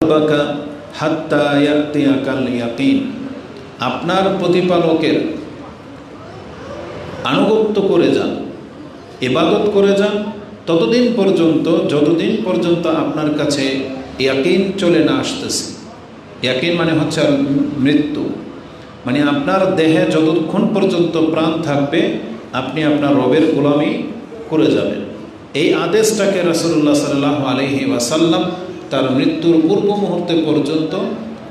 রাব্বাকা হাত্তা ইয়াতিয়াকাল ইয়াকিন, আপনার প্রতিপালকের আনুগত্য করে যান, ইবাদত করে যান ততদিন পর্যন্ত যতদিন পর্যন্ত আপনার কাছে ইয়াকিন চলে না আসতেছে। ইয়াকিন মানে হচ্ছে মৃত্যু, মানে আপনার দেহে যতক্ষণ পর্যন্ত প্রাণ থাকবে আপনি আপনার রবের গোলামি করে যাবেন। এই আদেশটাকে রাসূলুল্লাহ সাল্লাল্লাহু আলাইহি ওয়াসাল্লাম তার মৃত্যুর পূর্ব মুহূর্তে পর্যন্ত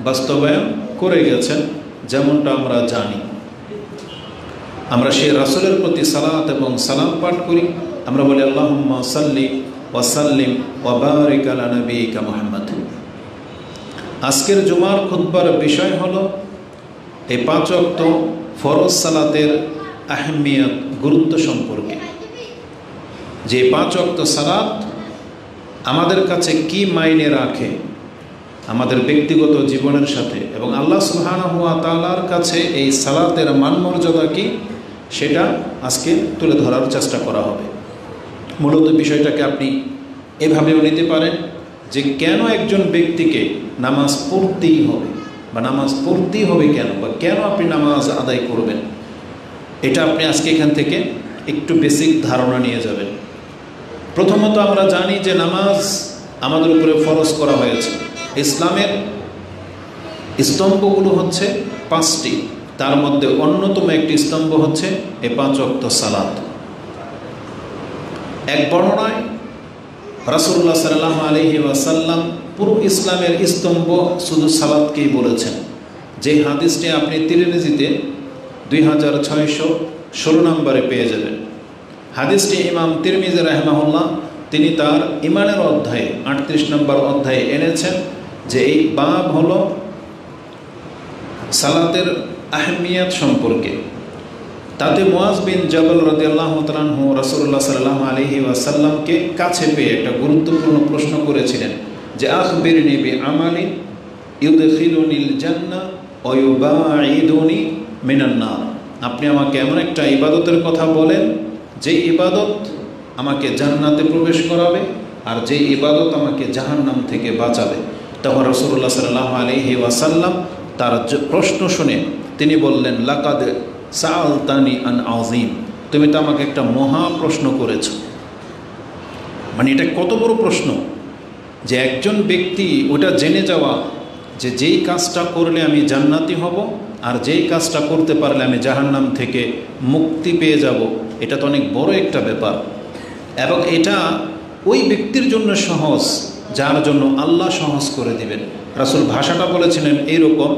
বাস্তবায়ন করে গেছেন, যেমনটা আমরা জানি। আমরা সেই রাসূলের প্রতি সালাত এবং সালাম পাঠ করি, আমরা বলি আল্লাহুম্মা সাল্লি ওয়া সাল্লিম ওয়া বারিক আলা নবিয়িকা মুহাম্মদ। আজকের জুমার খুতবার বিষয় হলো এই 5 ওয়াক্ত ফরজ সালাতের আহমিয়ত, গুরুত্ব সম্পর্কে। যে 5 ওয়াক্ত সালাত আমাদের কাছে কি মাইনে রাখে আমাদের ব্যক্তিগত জীবনের সাথে, এবং আল্লাহ সুবহানাহু ওয়া তাআলার কাছে এই সালাতের মানমর্যাদা কি, সেটা আজকে তুলে ধরার চেষ্টা করা হবে। মূলত বিষয়টাকে আপনি এভাবেও নিতে পারেন যে কেন একজন ব্যক্তিকে নামাজ পড়তেই হবে, বা নামাজ পড়তেই হবে কেন, বা কেন আপনি নামাজ আদায় করবেন। এটা আপনি আজকে এখান থেকে একটু বেসিক ধারণা নিয়ে যাবেন। প্রথমত আমরা জানি যে নামাজ আমাদের উপরে ফরজ করা হয়েছে। ইসলামের স্তম্ভগুলো হচ্ছে 5টি, তার মধ্যে অন্যতম একটি স্তম্ভ হচ্ছে এই 5 ওয়াক্ত সালাত। এক বর্ণনায় রাসূলুল্লাহ সাল্লাল্লাহু আলাইহি ওয়াসাল্লাম পুরো ইসলামের স্তম্ভ শুধু সালাতকেই বলেছেন, যে হাদিসটি আপনি তিরমিজিতে 2616 নম্বরে পেয়ে যাবেন। হাদিসটি ইমাম তিরমিজি রাহিমাহুল্লাহ তিনি তার ইমানের অধ্যায়ে 38 নম্বর অধ্যায়ে এনেছেন, যে এই বাব হলো সালাতের আহমিয়ত সম্পর্কে। তাতে মুআজ বিন জাবাল রাদিয়াল্লাহু তাআলা আনহু রাসূলুল্লাহ সাল্লাল্লাহু আলাইহি ওয়াসাল্লামকে কাছে পেয়ে একটা গুরুত্বপূর্ণ প্রশ্ন করেছিলেন যে আখবিরনি বিআমালিন ইউদখিলুনিল জান্নাহ ওয়া ইউবাঈদুনি মিনান নার, আপনি আমাকে এমন একটা ইবাদতের কথা বলেন যে ইবাদত আমাকে জান্নাতে প্রবেশ করাবে আর যে ইবাদত আমাকে জাহান্নাম থেকে বাঁচাবে। তখন রাসূলুল্লাহ সাল্লাল্লাহু আলাইহি ওয়াসাল্লাম তার প্রশ্ন শুনে তিনি বললেন, লাকাদ সাআলতানি আন আযীম, তুমি তো আমাকে একটা মহা প্রশ্ন করেছ। মানে এটা কত বড় প্রশ্ন যে একজন ব্যক্তি ওটা জেনে যাওয়া যে যেই কাজটা করলে আমি জান্নাতি হব আর যেই কাজটা করতে পারলে আমি জাহান্নাম থেকে মুক্তি পেয়ে যাব, এটা তো অনেক বড় একটা ব্যাপার। এবং এটা ওই ব্যক্তির জন্য সহজ যার জন্য আল্লাহ সহজ করে দিবেন। রাসূল ভাষাটা বলেছিলেন এইরকম,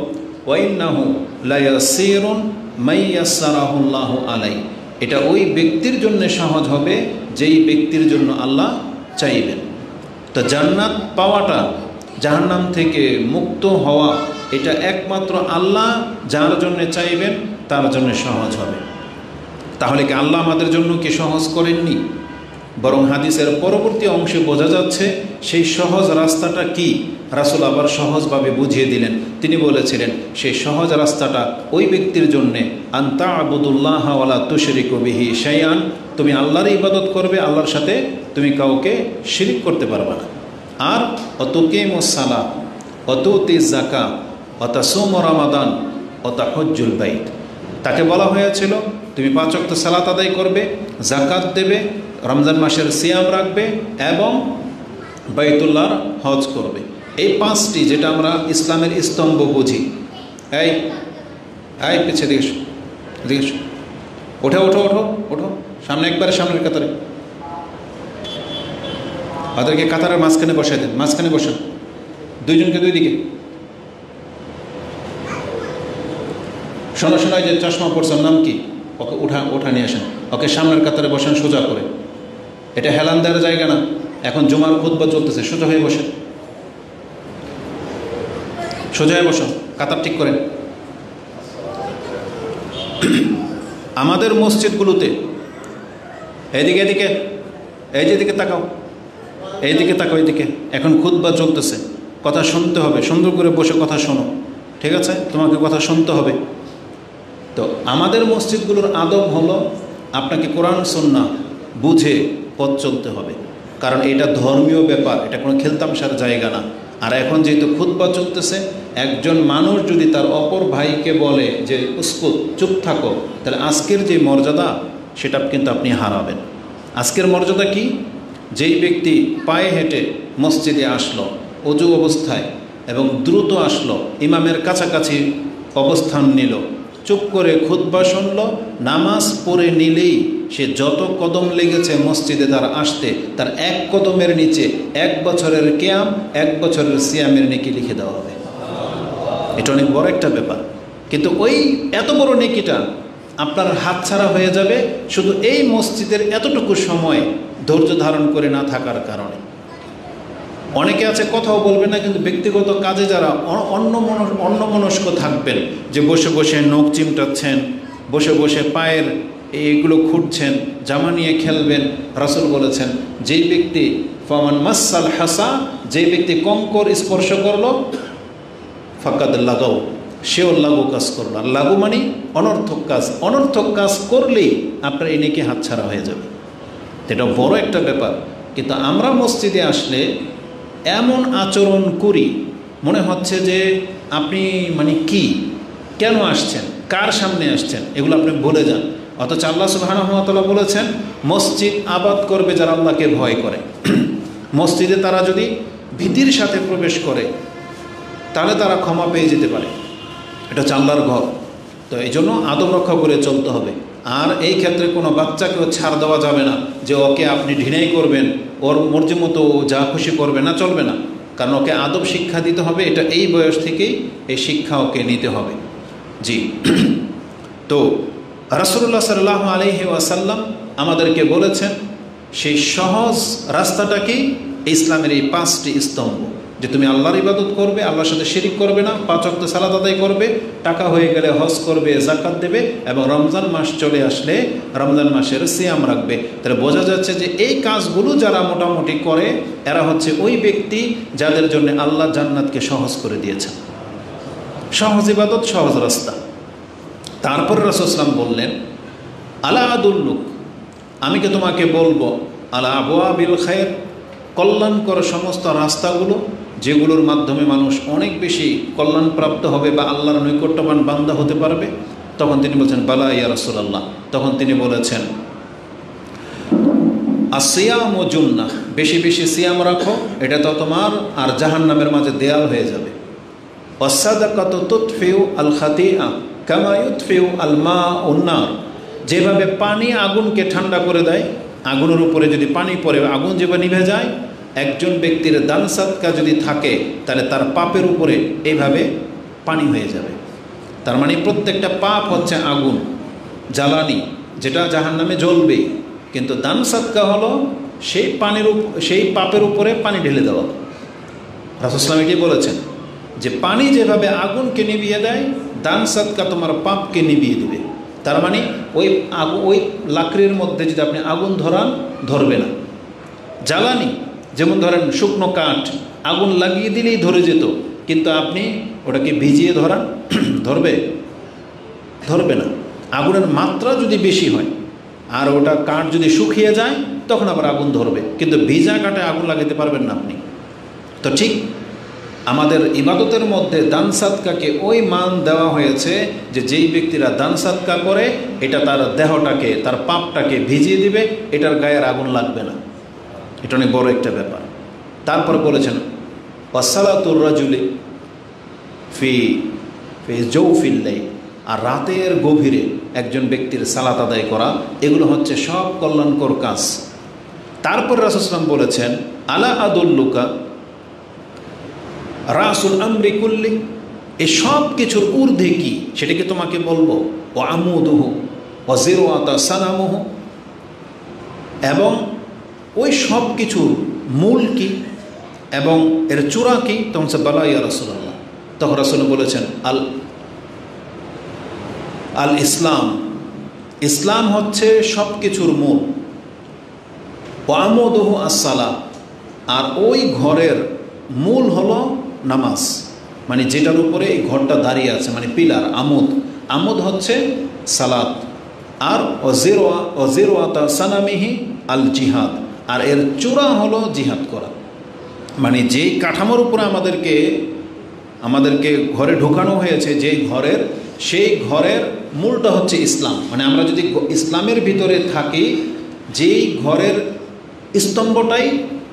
ওয়াইন্নাহু লায়াসিরুন মাইয়াসসারাহুল্লাহু আলাই, এটা ওই ব্যক্তির জন্য সহজ হবে যেই ব্যক্তির জন্য আল্লাহ চাইবেন। তো জান্নাত পাওয়াটা, জাহান্নাম থেকে মুক্ত হওয়া, এটা একমাত্র আল্লাহ যার জন্য চাইবেন তার জন্য সহজ হবে। তাহলে কি আল্লাহ আমাদের জন্য কি সহজ করেননি? বরং হাদিসের পরবর্তী অংশে বোঝা যাচ্ছে সেই সহজ রাস্তাটা কি, রাসূল আবার সহজভাবে বুঝিয়ে দিলেন। তিনি বলেছিলেন সেই সহজ রাস্তাটা ওই ব্যক্তির জন্যে, আনতা আবুদুল্লাহ ওয়ালা তুশরিকু বিহি শাইআন, তুমি আল্লাহর ইবাদত করবে, আল্লাহর সাথে তুমি কাউকে শিরিক করতে পারবে না। আর অতুকিমুস সালাত অতুতি যাকাত অতাসুম রমাদান অতাহজ্জুল বাইত, তাকে বলা হয়েছিল তুমি 5 ওয়াক্ত সালাত আদায় করবে, যাকাত দেবে, রমজান মাসের সিয়াম রাখবে এবং বাইতুল্লাহর হজ করবে। এই 5টি যেটা আমরা ইসলামের স্তম্ভ বুঝি। এই পিছিয়ে দিকে ওঠো ওঠো ওঠো ওঠো, সামনে একবারে সামনের কাতারে, ওদেরকে কাতারের মাঝখানে বসাই দেন, মাঝখানে বসান, 2 জনকে 2 দিকে। শোনো শোনো, যে চশমা পড়ছেন নাম কি, ওকে ওঠা নিয়ে আসেন, ওকে সামনের কাতারে বসান সোজা করে। এটা হেলান দেওয়ার জায়গা না, এখন জুমার খুতবা চলতেছে, সোজা হয়ে বসেন, সোজা হয়ে বসো, কাতার ঠিক করেন। আমাদের মসজিদগুলোতে এইদিকে এদিকে, এই যেদিকে তাকাও, এইদিকে তাকাও, এইদিকে, এখন খুতবা চলতেছে, কথা শুনতে হবে, সুন্দর করে বসে কথা শোনো, ঠিক আছে? তোমাকে কথা শুনতে হবে। তো আমাদের মসজিদগুলোর আদব হলো আপনাকে কোরআন সুন্নাহ বুঝে পথ চলতে হবে, কারণ এটা ধর্মীয় ব্যাপার, এটা কোনো খেলতামশার জায়গা না। আর এখন যেহেতু খুতবা চলতেছে, একজন মানুষ যদি তার অপর ভাইকে বলে যে উস্কুত, চুপ থাকো, তাহলে আজকের যে মর্যাদা সেটা কিন্তু আপনি হারাবেন। আজকের মর্যাদা কি? যেই ব্যক্তি পায়ে হেঁটে মসজিদে আসলো অজু অবস্থায় এবং দ্রুত আসলো, ইমামের কাছাকাছি অবস্থান নিল, চুপ করে খুতবা শুনল, নামাজ পড়ে নিলেই সে যত কদম লেগেছে মসজিদে তার আসতে, তার এক কদমের নিচে 1 বছরের কিয়াম, 1 বছরের সিয়ামের নেকি লিখে দেওয়া হবে। এটা অনেক বড় একটা ব্যাপার। কিন্তু ওই এত বড় নেকিটা আপনার হাতছাড়া হয়ে যাবে শুধু এই মসজিদের এতটুকু সময় ধৈর্য ধারণ করে না থাকার কারণে। অনেকে আছে কথাও বলবে না, কিন্তু ব্যক্তিগত কাজে যারা অন্যমনস্ক থাকবেন, যে বসে বসে নখ চিমটাচ্ছেন, বসে বসে পায়ের এইগুলো খুঁটছেন, জামা নিয়ে খেলবেন, রাসূল বলেছেন যেই ব্যক্তি ফামান মাসাল হাসা, যেই ব্যক্তি কঙ্কর স্পর্শ করলো, ফাকাদ লাগাও, সেও লাগু কাজ করলো। আর লাগু মানে অনর্থক কাজ। অনর্থক কাজ করলেই আপনার এই নেকি হাতছাড়া হয়ে যাবে। এটা বড় একটা ব্যাপার। কিন্তু আমরা মসজিদে আসলে এমন আচরণ করি, মনে হচ্ছে যে আপনি মানে কি, কেন আসছেন, কার সামনে আসছেন, এগুলো আপনি ভুলে যান। অথচ আল্লাহ সুবহানাহু ওয়া তাআলা বলেছেন মসজিদ আবাদ করবে যারা আল্লাহকে ভয় করে। মসজিদে তারা যদি ভীতির সাথে প্রবেশ করে তাহলে তারা ক্ষমা পেয়ে যেতে পারে। এটা হচ্ছে আল্লাহর ঘর। তো এই জন্য আদব রক্ষা করে চলতে হবে। আর এই ক্ষেত্রে কোনো বাচ্চাকেও ছাড় দেওয়া যাবে না যে ওকে আপনি ঢিনাই করবেন, ওর মর্জি মতো যা খুশি করবে না, চলবে না। কারণ ওকে আদব শিক্ষা দিতে হবে, এটা এই বয়স থেকেই এই শিক্ষা ওকে নিতে হবে। জি। তো রাসূলুল্লাহ সাল্লাল্লাহু আলাইহি ওয়াসাল্লাম আমাদেরকে বলেছেন সেই সহজ রাস্তাটা কি? ইসলামের এই 5টি স্তম্ভ, যে তুমি আল্লাহর ইবাদত করবে, আল্লাহর সাথে শিরিক করবে না, 5 ওয়াক্ত সালাত আদায় করবে, টাকা হয়ে গেলে হজ করবে, যাকাত দেবে, এবং রমজান মাস চলে আসলে রমজান মাসের সিয়াম রাখবে। তাহলে বোঝা যাচ্ছে যে এই কাজগুলো যারা মোটামুটি করে এরা হচ্ছে ওই ব্যক্তি যাদের জন্য আল্লাহ জান্নাতকে সহজ করে দিয়েছেন। সহজ ইবাদত, সহজ রাস্তা। তারপর রাসূল সাল্লাল্লাহু আলাইহি ওয়াসাল্লাম বললেন আলা আদুল্লুক, আমি কি তোমাকে বলবো, আলা আবওয়াবিল খায়র, কল্যাণকর সমস্ত রাস্তাগুলো, যেগুলোর মাধ্যমে মানুষ অনেক বেশি কল্যাণপ্রাপ্ত হবে বা আল্লাহর নৈকট্যবান বান্দা হতে পারবে? তখন তিনি বলছেন বালা ইয়া রাসূলুল্লাহ। তখন তিনি বলেছেন আসিয়ামু জুন্নাহ, বেশি বেশি সিয়াম রাখো, এটা তো তোমার আর জাহান্নামের মাঝে দেয়াল হয়ে যাবে। ওয়াসাদাকাতু তুতফিউ আল খাতিআ কামা ইউতফিউ আল মাউন নার, যেভাবে পানি আগুনকে ঠান্ডা করে দেয়, আগুনের উপরে যদি পানি পড়ে আগুন যেভাবে নিভে যায়, একজন ব্যক্তির দান সাদকা যদি থাকে তাহলে তার পাপের উপরে এইভাবে পানি হয়ে যাবে। তার মানে প্রত্যেকটা পাপ হচ্ছে আগুন, জ্বালানি, যেটা জাহান্নামে জ্বলবে। কিন্তু দান সাদকা হলো সেই পাপের উপরে পানি ঢেলে দেওয়া। রাসূল সাল্লাল্লাহু আলাইহি ওয়াসাল্লাম এটাই বলেছেন যে পানি যেভাবে আগুনকে নিভিয়ে দেয়, দান সাদকা তোমার পাপকে নিভিয়ে দেবে। তার মানে ওই লাকড়ির মধ্যে যদি আপনি আগুন ধরান, ধরবে না। জ্বালানি, যেমন ধরেন শুকনো কাঠ, আগুন লাগিয়ে দিলেই ধরে যেত, কিন্তু আপনি ওটাকে ভিজিয়ে ধরান, ধরবে না। আগুনের মাত্রা যদি বেশি হয় আর ওটা কাঠ যদি শুকিয়ে যায় তখন আবার আগুন ধরবে, কিন্তু ভিজা কাঠে আগুন লাগাতে পারবেন না আপনি। তো ঠিক আমাদের ইবাদতের মধ্যে দান সাদকাকে ওই মান দেওয়া হয়েছে যে যেই ব্যক্তিরা দান সাদকা করে এটা তার দেহটাকে, তার পাপটাকে ভিজিয়ে দিবে, এটার গায়ের আগুন লাগবে না। এটা অনেক বড় একটা ব্যাপার। তারপর বলেছেন ওয়াসালাতুর রাজুলি ফি জৌফিল লাইল, আর রাতের গভীরে একজন ব্যক্তির সালাত আদায় করা, এগুলো হচ্ছে সব কল্যাণকর কাজ। তারপর রাসূল সাল্লাল্লাহু আলাইহি ওয়াসাল্লাম বলেছেন আলা আদুল্লুকা রাসুল আমরি কুল্লি, এই সব কিছুর ঊর্ধ্বে কি সেটাকে তোমাকে বলবো। ও আমুদুহু ও জিরওয়াতা সানামুহু, এবং ওই সব কিছুর মূল কি এবং এর চূড়া কি? তখন সে বালা ইয়া রাসূলুল্লাহ। তখন রাসূল বলেছেন আল ইসলাম, ইসলাম হচ্ছে সব কিছুর মূল। ও আমুদুহু আসসালাত, আর ওই ঘরের মূল হলো নামাজ, মানে যেটার উপরে এই ঘরটা দাঁড়িয়ে আছে, মানে পিলার, আমুদ হচ্ছে সালাত। আর অজিরওয়াতা সানামিহি আল জিহাদ, আর এর চূড়া হলো জিহাদ করা। মানে যেই কাঠামোর উপরে আমাদেরকে ঘরে ঢোকানো হয়েছে, সেই ঘরের মূলটা হচ্ছে ইসলাম। মানে আমরা যদি ইসলামের ভিতরে থাকি, যেই ঘরের স্তম্ভটাই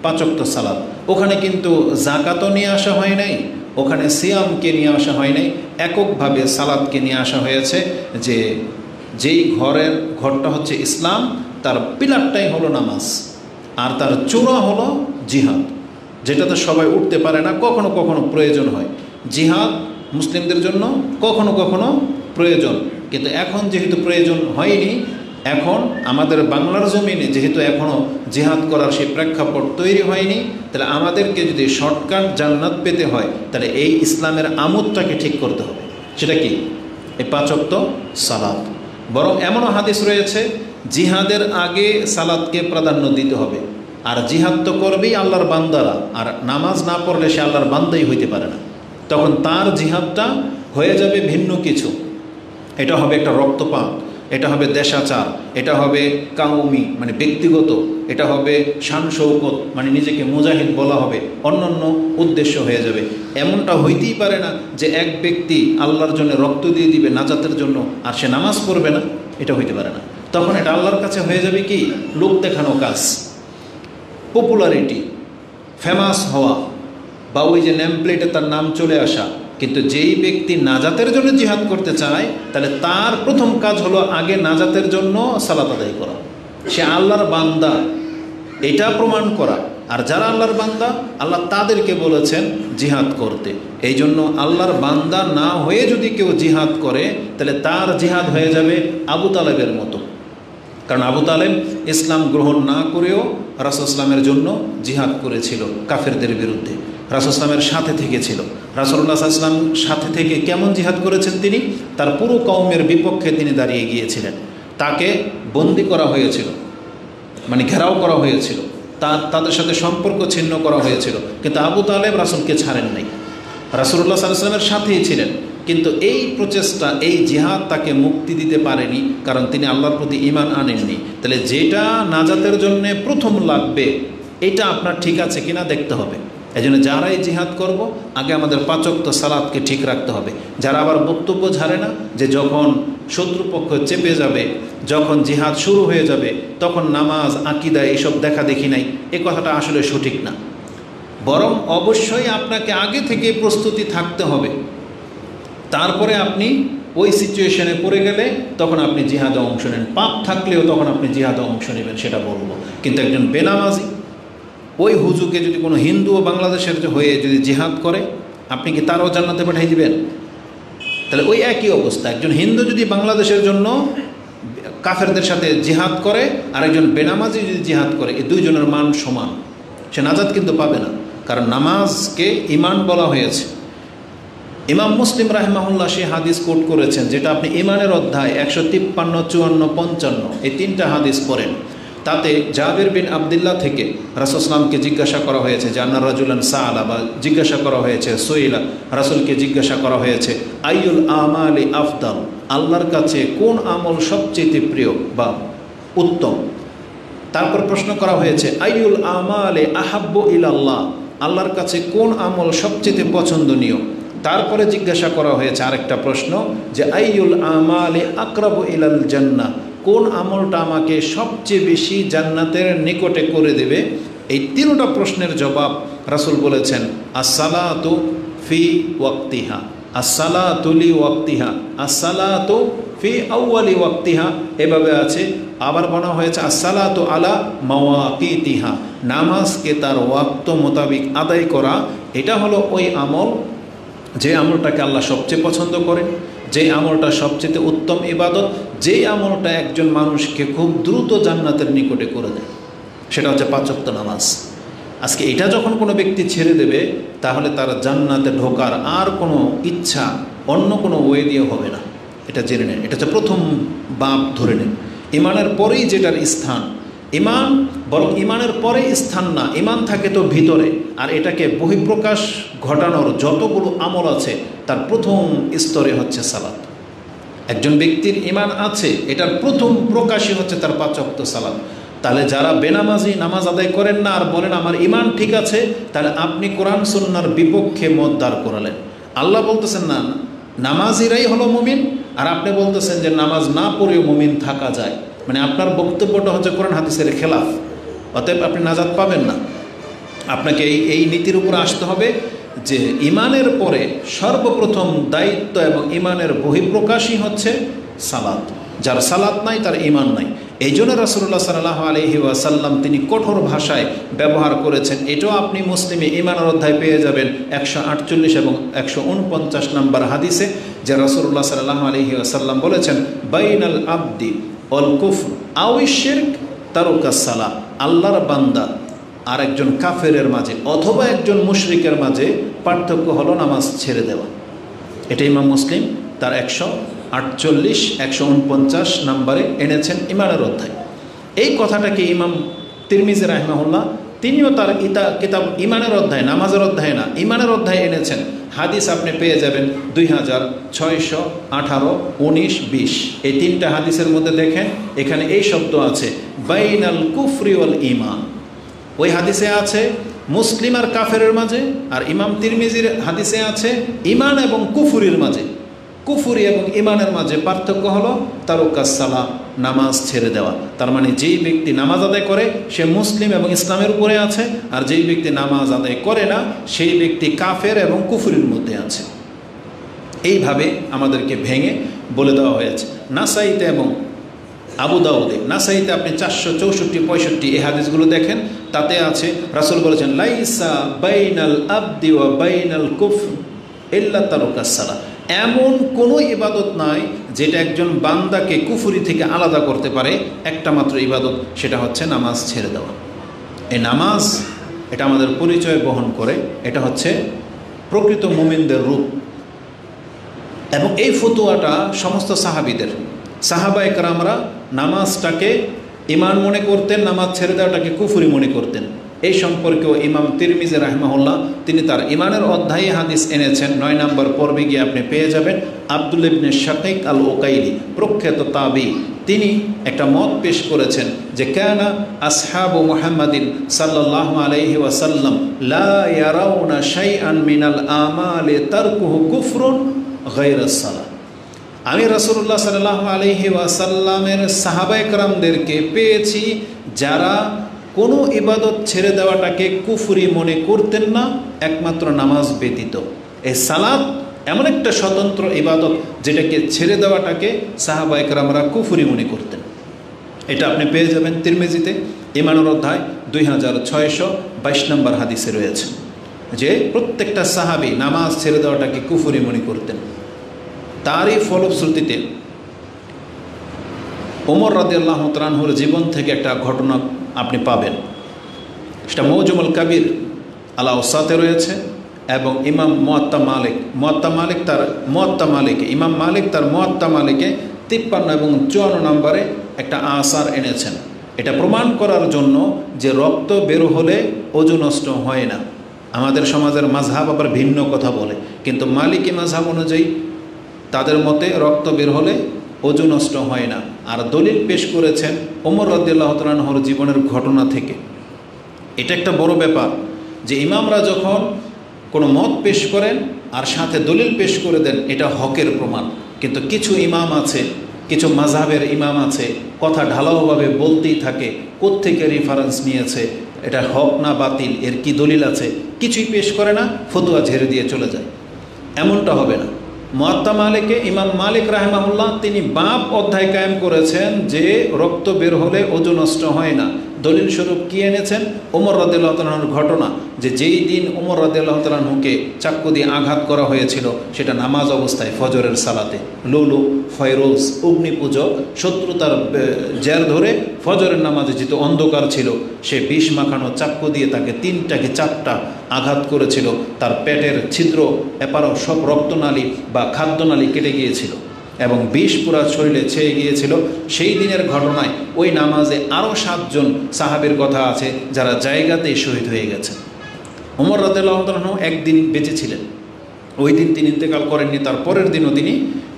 5 ওয়াক্ত সালাত। ওখানে কিন্তু যাকাতও নিয়ে আসা হয় নাই, ওখানে সিয়ামকে নিয়ে আসা হয় নাই, এককভাবে সালাতকে নিয়ে আসা হয়েছে। যেই ঘরটা হচ্ছে ইসলাম, তার পিলারটাই হলো নামাজ, আর তার চূড়া হলো জিহাদ, যেটাতে সবাই উঠতে পারে না, কখনো কখনো প্রয়োজন হয়। জিহাদ মুসলিমদের জন্য কখনো কখনো প্রয়োজন, কিন্তু এখন যেহেতু প্রয়োজন হয়নি, এখন আমাদের বাংলার জমিনে যেহেতু এখনও জিহাদ করার সেই প্রেক্ষাপট তৈরি হয়নি, তাহলে আমাদেরকে যদি শর্টকাট জান্নাত পেতে হয়, তাহলে এই ইসলামের আমোদটাকে ঠিক করতে হবে। সেটা কি? এই 5 ওয়াক্ত সালাত। বরং এমনও হাদিস রয়েছে, জিহাদের আগে সালাতকে প্রাধান্য দিতে হবে। আর জিহাদ তো করবেই আল্লাহর বান্দারা, আর নামাজ না পড়লে সে আল্লাহর বান্দাই হইতে পারে না। তখন তার জিহাদটা হয়ে যাবে ভিন্ন কিছু। এটা হবে একটা রক্তপাত, এটা হবে দেশাচার, এটা হবে কাউমি মানে ব্যক্তিগত, এটা হবে শান শৌকত মানে নিজেকে মুজাহিদ বলা হবে, অন্যান্য উদ্দেশ্য হয়ে যাবে। এমনটা হইতেই পারে না যে এক ব্যক্তি আল্লাহর জন্য রক্ত দিয়ে দিবে নাজাতের জন্য, আর সে নামাজ পড়বে না, এটা হইতে পারে না। তখন এটা আল্লাহর কাছে হয়ে যাবে কি? লোক দেখানো কাজ, পপুলারিটি, ফেমাস হওয়া, বা ওই যে নেম প্লেটে তার নাম চলে আসা। কিন্তু যেই ব্যক্তি নাজাতের জন্য জিহাদ করতে চায়, তাহলে তার প্রথম কাজ হলো আগে নাজাতের জন্য সালাত আদায় করা, সে আল্লাহর বান্দা এটা প্রমাণ করা। আর যারা আল্লাহর বান্দা, আল্লাহ তাদেরকে বলেছেন জিহাদ করতে। এই জন্য আল্লাহর বান্দা না হয়ে যদি কেউ জিহাদ করে, তাহলে তার জিহাদ হয়ে যাবে আবু তালেবের মতো। কারণ আবু তালেব ইসলাম গ্রহণ না করেও রাসূল ইসলামের জন্য জিহাদ করেছিল কাফেরদের বিরুদ্ধে, রাসূল ইসলামের সাথে থেকেছিল। রাসূলুল্লাহ সাল্লাল্লাহু আলাইহি ওয়াসাল্লাম সাথে থেকে কেমন জিহাদ করেছেন তিনি? তার পুরো কওমের বিপক্ষে তিনি দাঁড়িয়ে গিয়েছিলেন। তাকে বন্দী করা হয়েছিল, মানে ঘেরাও করা হয়েছিল, তাদের সাথে সম্পর্ক ছিন্ন করা হয়েছিল, কিন্তু আবু তালেব রাসূলকে ছাড়েন নাই, রাসূলুল্লাহ সাল্লাল্লাহু আলাইহি ওয়াসাল্লামের সাথেই ছিলেন। কিন্তু এই প্রচেষ্টা, এই জিহাদ তাকে মুক্তি দিতে পারেনি, কারণ তিনি আল্লাহর প্রতি ঈমান আনেননি। তাহলে যেটা নাজাতের জন্য প্রথম লাগবে, এটা আপনার ঠিক আছে কিনা দেখতে হবে। এই জন্য যারাই জিহাদ করব, আগে আমাদের 5 ওয়াক্ত সালাতকে ঠিক রাখতে হবে। যারা আবার বক্তব্য ঝাড়ে না যে যখন শত্রুপক্ষ চেপে যাবে, যখন জিহাদ শুরু হয়ে যাবে, তখন নামাজ আকীদা এইসব দেখা দেখি নাই, এ কথাটা আসলে সঠিক না। বরং অবশ্যই আপনাকে আগে থেকে প্রস্তুতি থাকতে হবে, তারপরে আপনি ওই সিচুয়েশনে পড়ে গেলে তখন আপনি জিহাদে অংশ নেন। পাপ থাকলেও তখন আপনি জিহাদে অংশ নেবেন, সেটা বলবো। কিন্তু একজন বেনামাজি, ওই হুজুকে যদি কোনো হিন্দু ও বাংলাদেশের হয়ে যদি জিহাদ করে, আপনি কি তারও জান্নাতে পাঠিয়ে দিবেন? তাহলে ওই একই অবস্থা, একজন হিন্দু যদি বাংলাদেশের জন্য কাফেরদের সাথে জিহাদ করে, আর একজন বেনামাজি যদি জিহাদ করে, এই দুইজনের মান সমান, সে নাজাত কিন্তু পাবে না। কারণ নামাজকে ঈমান বলা হয়েছে। ইমাম মুসলিম রাহিমাহুল্লাহ সেই হাদিস কোট করেছেন, যেটা আপনি ঈমানের অধ্যায় 153, 54, 55 এই 3টা হাদিস পড়েন। তাতে জাবির বিন আবদুল্লাহ থেকে রাসূল সাল্লাল্লাহু জিজ্ঞাসা করা হয়েছে যে আন্না রাজুলান সাআলা, বা জিজ্ঞাসা করা হয়েছে সুইলা, রাসূলকে জিজ্ঞাসা করা হয়েছে আইয়ুল আমালি আফদাল, আল্লাহর কাছে কোন আমল সবচেয়ে প্রিয় বা উত্তম। তারপর প্রশ্ন করা হয়েছে আইয়ুল আমালি আহাব্বু ইলাল্লাহ, আল্লাহর কাছে কোন আমল সবচেয়ে পছন্দনীয়। তারপরে জিজ্ঞাসা করা হয়েছে আরেকটা প্রশ্ন যে আইয়ুল আমালি আকরাবু ইলাল জান্নাহ, কোন আমলটা আমাকে সবচেয়ে বেশি জান্নাতের নিকটে করে দেবে। এই 3টা প্রশ্নের জবাব রাসূল বলেছেন আসসালাতু ফি ওয়াক্তিহা, আসসালাতু লি ওয়াক্তিহা, আসসালাতু ফি আউয়ালি ওয়াক্তিহা, এভাবে আছে। আবার বলা হয়েছে আসসালাতু আলা মাওয়াকিতিহা, নামাজকে তার ওয়াক্ত মোতাবিক আদায় করা। এটা হলো ওই আমল, যে আমলটাকে আল্লাহ সবচেয়ে পছন্দ করেন, যে আমলটা সবচেয়ে উত্তম ইবাদত, যেই আমলটা একজন মানুষকে খুব দ্রুত জান্নাতের নিকটে করে দেয়, সেটা হচ্ছে 5 ওয়াক্ত নামাজ। আজকে এটা যখন কোনো ব্যক্তি ছেড়ে দেবে, তাহলে তার জান্নাতে ঢোকার আর কোনো ইচ্ছা অন্য কোনো ওয়ে দিয়ে হবে না। এটা জেনে নেন, এটা হচ্ছে প্রথম বাপ ধরে নেন। ঈমানের পরেই যেটার স্থান ঈমান, বরং ঈমানের পরে স্থান না, ঈমান থাকে তো ভিতরে, আর এটাকে বহিঃপ্রকাশ ঘটানোর যতগুলো আমল আছে তার প্রথম স্তরে হচ্ছে সালাত। একজন ব্যক্তির ঈমান আছে, এটার প্রথম প্রকাশই হচ্ছে তার 5 ওয়াক্ত সালাত। তাহলে যারা বেনামাজি, নামাজ আদায় করেন না আর বলেন আমার ইমান ঠিক আছে, তাহলে আপনি কোরআন সুন্নাহর বিপক্ষে মত দাঁড় করালেন। আল্লাহ বলতেছেন না নামাজিরাই হলো মুমিন, আর আপনি বলতেছেন যে নামাজ না পড়েও মুমিন থাকা যায়। মানে আপনার বক্তব্যটা হচ্ছে কোরআন হাদিসের খেলাফ, অতএব আপনি নাজাত পাবেন না। আপনাকে এই নীতির উপরে আসতে হবে যে ইমানের পরে সর্বপ্রথম দায়িত্ব এবং ইমানের বহিঃপ্রকাশই হচ্ছে সালাত। যার সালাত নাই তার ইমান নাই। এই জন্য রাসূলুল্লাহ সাল্লাল্লাহু আলাইহি ওয়াসাল্লাম তিনি কঠোর ভাষায় ব্যবহার করেছেন। এটাও আপনি মুসলিমে ইমানের অধ্যায় পেয়ে যাবেন 148 এবং 149 নম্বর হাদিসে, যে রাসূলুল্লাহ সাল্লাল্লাহু আলাইহি ওয়াসাল্লাম বলেছেন বাইনাল আবদি ওয়াল কুফর আও শিরক তারুকাস সালাহ। আল্লাহর বান্দা আর একজন কাফেরের মাঝে অথবা একজন মুশরিকের মাঝে পার্থক্য হলো নামাজ ছেড়ে দেওয়া। এটা ইমাম মুসলিম তার 148, 149 নম্বরে এনেছেন ইমানের অধ্যায়। এই কথাটাকে ইমাম তিরমিজি রাহিমাহুল্লাহ তিনিও তার কিতাব ইমানের অধ্যায়, নামাজের অধ্যায় না, ইমানের অধ্যায় এনেছেন। হাদিস আপনি পেয়ে যাবেন 2618, 19, 20। এই তিনটা হাদিসের মধ্যে দেখেন এখানে এই শব্দ আছে বাইনাল কুফরি ওয়াল ঈমান। ওই হাদিসে আছে মুসলিম আর কাফেরের মাঝে, আর ইমাম তিরমিজির হাদিসে আছে ইমান এবং কুফুরির মাঝে। কুফুরি এবং ইমানের মাঝে পার্থক্য হলো তারুকাস সালাহ, নামাজ ছেড়ে দেওয়া। তার মানে যেই ব্যক্তি নামাজ আদায় করে সে মুসলিম এবং ইসলামের উপরে আছে, আর যেই ব্যক্তি নামাজ আদায় করে না সেই ব্যক্তি কাফের এবং কুফুরির মধ্যে আছে। এইভাবে আমাদেরকে ভেঙে বলে দেওয়া হয়েছে। নাসাইতে এবং আবু দাউদে, নাসাইতে আপনি 464, 65 এই হাদিসগুলো দেখেন, তাতে আছে রাসূল বলেছেন লাইসা বাইনাল আবদি ওয়া বাইনাল কুফর ইল্লা তারুকাস সালাহ। এমন কোনো ইবাদত নাই যেটা একজন বান্দাকে কুফরি থেকে আলাদা করতে পারে। একটা মাত্র ইবাদত, সেটা হচ্ছে নামাজ ছেড়ে দেওয়া। এই নামাজ এটা আমাদের পরিচয় বহন করে, এটা হচ্ছে প্রকৃত মুমিনদের রূপ। এবং এই ফতোয়াটা সমস্ত সাহাবীদের, সাহাবায়ে কেরামরা নামাজটাকে ইমান মনে করতেন, নামাজ ছেড়ে দেওয়াটাকে কুফরি মনে করতেন। এই সম্পর্কেও ইমাম তিরমিজি রাহিমাহুল্লাহ তিনি তার ইমানের অধ্যায়ে হাদিস এনেছেন। 9 নম্বর পর্বে গিয়ে আপনি পেয়ে যাবেন আব্দুল ইবনে শাকিক আল ওকাইলি, প্রখ্যাত তাবি, তিনি একটা মত পেশ করেছেন যে কানা আসহাবু মুহাম্মাদিন সাল্লাল্লাহু আলাইহি ওয়াসাল্লাম লা ইয়ারাউনা শাইআন মিনাল আমালি তারকুহু কুফরুন গায়রাস সালাহ। আমি রাসূলুল্লাহ সাল্লাল্লাহু আলাইহি ওয়াসাল্লামের সাহাবায়ে কেরামদেরকে পেয়েছি যারা কোনো ইবাদত ছেড়ে দেওয়াটাকে কুফরি মনে করতেন না, একমাত্র নামাজ ব্যতীত। এই সালাত এমন একটা স্বতন্ত্র ইবাদত যেটাকে ছেড়ে দেওয়াটাকে সাহাবায়ে কেরামরা কুফরি মনে করতেন। এটা আপনি পেয়ে যাবেন তিরমিজিতে ইমানের অধ্যায় 2622 নম্বর হাদিসে রয়েছে যে প্রত্যেকটা সাহাবী নামাজ ছেড়ে দেওয়াটাকে কুফরি মনে করতেন। তারই ফলশ্রুতিতে ওমর রাদিয়াল্লাহু তাআলা আনহুর জীবন থেকে একটা ঘটনা আপনি পাবেন। সেটা মৌজুমুল কাবির আলা ওসাতে রয়েছে এবং ইমাম মুয়াত্তা মালিক, ইমাম মালিক তার মুয়াত্তা মালিকে 53 এবং 54 নম্বরে একটা আসার এনেছেন। এটা প্রমাণ করার জন্য যে রক্ত বের হলে ওযু নষ্ট হয় না। আমাদের সমাজের মাযহাব আবার ভিন্ন কথা বলে, কিন্তু মালিকি মাযহাব অনুযায়ী তাদের মতে রক্ত বের হলে ওযু নষ্ট হয় না। আর দলিল পেশ করেছেন ওমর রাদিয়াল্লাহু তাআলা আনহুর জীবনের ঘটনা থেকে। এটা একটা বড় ব্যাপার যে ইমামরা যখন কোনো মত পেশ করেন আর সাথে দলিল পেশ করে দেন, এটা হকের প্রমাণ। কিন্তু কিছু ইমাম আছে, কিছু মাযহাবের ইমাম আছে, কথা ঢালাওভাবে বলতেই থাকে, কোত্থেকে রেফারেন্স নিয়েছে, এটা হক না বাতিল, এর কি দলিল আছে, কিছুই পেশ করে না, ফতোয়া ঝেড়ে দিয়ে চলে যায়। এমনটা হবে না। মুয়াত্তা মালিকে ইমাম মালিক রাহিমাহুল্লাহ তিনি বাব অধ্যায় কায়েম করেছেন যে রক্ত বের হলে ওযু নষ্ট হয় না। দলিল স্বরূপ কি এনেছেন? ওমর রাদিয়াল্লাহু তাআলা আনহুর ঘটনা, যে যেই দিন ওমর রাদিয়াল্লাহু তাআলা আনহুকে চাক্কু দিয়ে আঘাত করা হয়েছিল সেটা নামাজ অবস্থায় ফজরের সালাতে। লুলু, ফয়রোজ, অগ্নিপূজক শত্রু তার জের ধরে ফজরের নামাজে যেহেতু অন্ধকার ছিল, সে বিষ মাখানো চাক্কু দিয়ে তাকে 3টা কি 4টা আঘাত করেছিল। তার পেটের ছিদ্র এপারও সব রক্তনালী বা খাদ্যনালী কেটে গিয়েছিল এবং বিষ পুরা শরীরে ছেয়ে গিয়েছিল। সেই দিনের ঘটনায় ওই নামাজে আরও 7 জন সাহাবীর কথা আছে যারা জায়গাতেই শহীদ হয়ে গেছে। ওমর রাদিয়াল্লাহু তাআলা আনহু একদিন বেঁচে ছিলেন, ওই দিন তিনি ইন্তেকাল করেননি, তার পরের দিনও তিনি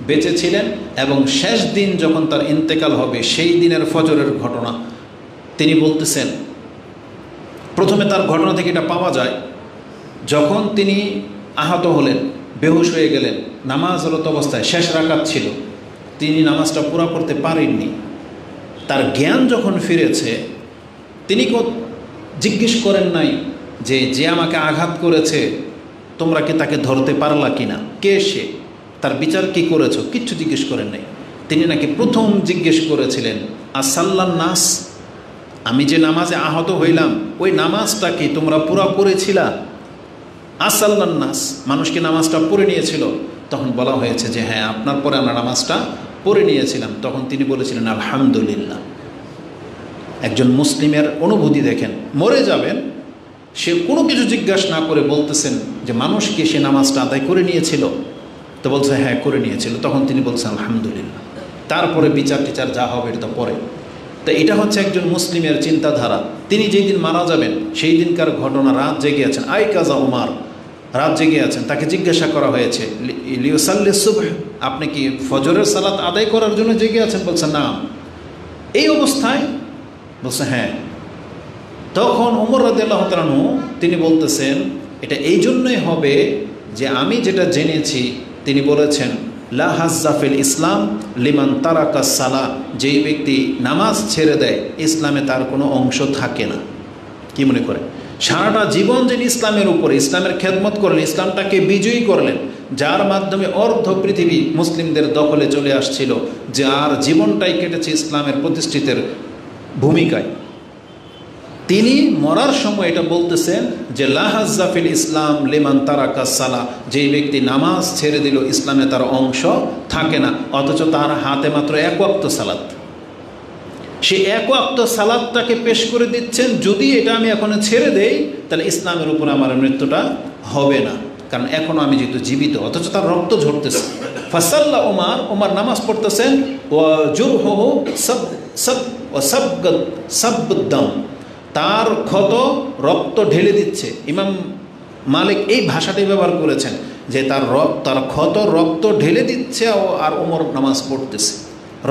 বেঁচে ছিলেন। এবং শেষ দিন যখন তার ইন্তেকাল হবে সেই দিনের ফজরের ঘটনা, তিনি বলতেছেন, প্রথমে তার ঘটনা থেকে এটা পাওয়া যায়, যখন তিনি আহত হলেন, বেহুশ হয়ে গেলেন, নামাজরত অবস্থায় শেষ রাকাত ছিল, তিনি নামাজটা পুরা করতে পারেননি। তার জ্ঞান যখন ফিরেছে, তিনি জিজ্ঞেস করেন নাই যে যে আমাকে আঘাত করেছে তোমরা কি তাকে ধরতে পারলা কিনা, কে সে, তার বিচার কি করেছো, কিচ্ছু জিজ্ঞেস করেন নাই। তিনি নাকি প্রথম জিজ্ঞেস করেছিলেন, আসাল্লান নাস, আমি যে নামাজে আহত হইলাম ওই নামাজটা কি তোমরা পুরা করেছিলা? আসাল্লান নাস, মানুষ কি নামাজটা পড়ে নিয়েছিল? তখন বলা হয়েছে যে হ্যাঁ, আপনার পরে আমরা নামাজটা পড়ে নিয়েছিলাম। তখন তিনি বলেছিলেন আলহামদুলিল্লাহ। একজন মুসলিমের অনুভূতি দেখেন, মরে যাবেন, সে কোনো কিছু জিজ্ঞাসা না করে বলতেছেন যে মানুষ কি সে নামাজটা আদায় করে নিয়েছিল? তো বলছে হ্যাঁ করে নিয়েছিল। তখন তিনি বলছেন আলহামদুলিল্লাহ। তারপরে বিচার টিচার যা হবে এটা পরে। তো এটা হচ্ছে একজন মুসলিমের চিন্তাধারা। তিনি যেই দিন মারা যাবেন সেই দিনকার ঘটনা, রাত জেগে আছেন, আই কাজা উমার, রাত জেগে আছেন। তাকে জিজ্ঞাসা করা হয়েছে লিউসাল্লি সুবহ, আপনি কি ফজরের সালাত আদায় করার জন্য জেগে আছেন? বলছেন না। এই অবস্থায় বলছে হ্যাঁ। তখন ওমর রাদিয়াল্লাহু তাআলা আনহু তিনি বলতেছেন এটা এই জন্যই হবে যে আমি যেটা জেনেছি, তিনি বলেছেন লা হাজ্জা ফিল ইসলাম লিমান তারাকা সালাহ, যেই ব্যক্তি নামাজ ছেড়ে দেয় ইসলামে তার কোনো অংশ থাকে না। কি মনে করে সারাটা জীবন যিনি ইসলামের উপরে, ইসলামের খেদমত করলেন, ইসলামটাকে বিজয়ী করলেন, যার মাধ্যমে অর্ধ পৃথিবী মুসলিমদের দখলে চলে আসছিল, যার জীবনটাই কেটেছে ইসলামের প্রতিষ্ঠিতের ভূমিকায়, তিনি মরার সময় এটা বলতেছেন যে লা হাজ্জা ফিল ইসলাম লিমান তারাকা সালাহ, যেই ব্যক্তি নামাজ ছেড়ে দিল ইসলামে তার অংশ থাকে না। অথচ তার হাতে মাত্র এক ওয়াক্ত সালাত, সে এক ওয়াক্ত সালাতটাকে পেশ করে দিচ্ছেন, যদি এটা আমি এখন ছেড়ে দেই তাহলে ইসলামের উপর আমার মৃত্যুটা হবে না, কারণ এখনও আমি যেহেতু জীবিত। অথচ তার রক্ত ঝরতেছে। ফাসাল্লা ওমর নামাজ পড়তেছেন, ওয়া জুরহুহু সাবদাম, তার ক্ষত রক্ত ঢেলে দিচ্ছে। ইমাম মালিক এই ভাষাটাই ব্যবহার করেছেন যে তার ক্ষত রক্ত ঢেলে দিচ্ছে, আর ওমর নামাজ পড়তেছে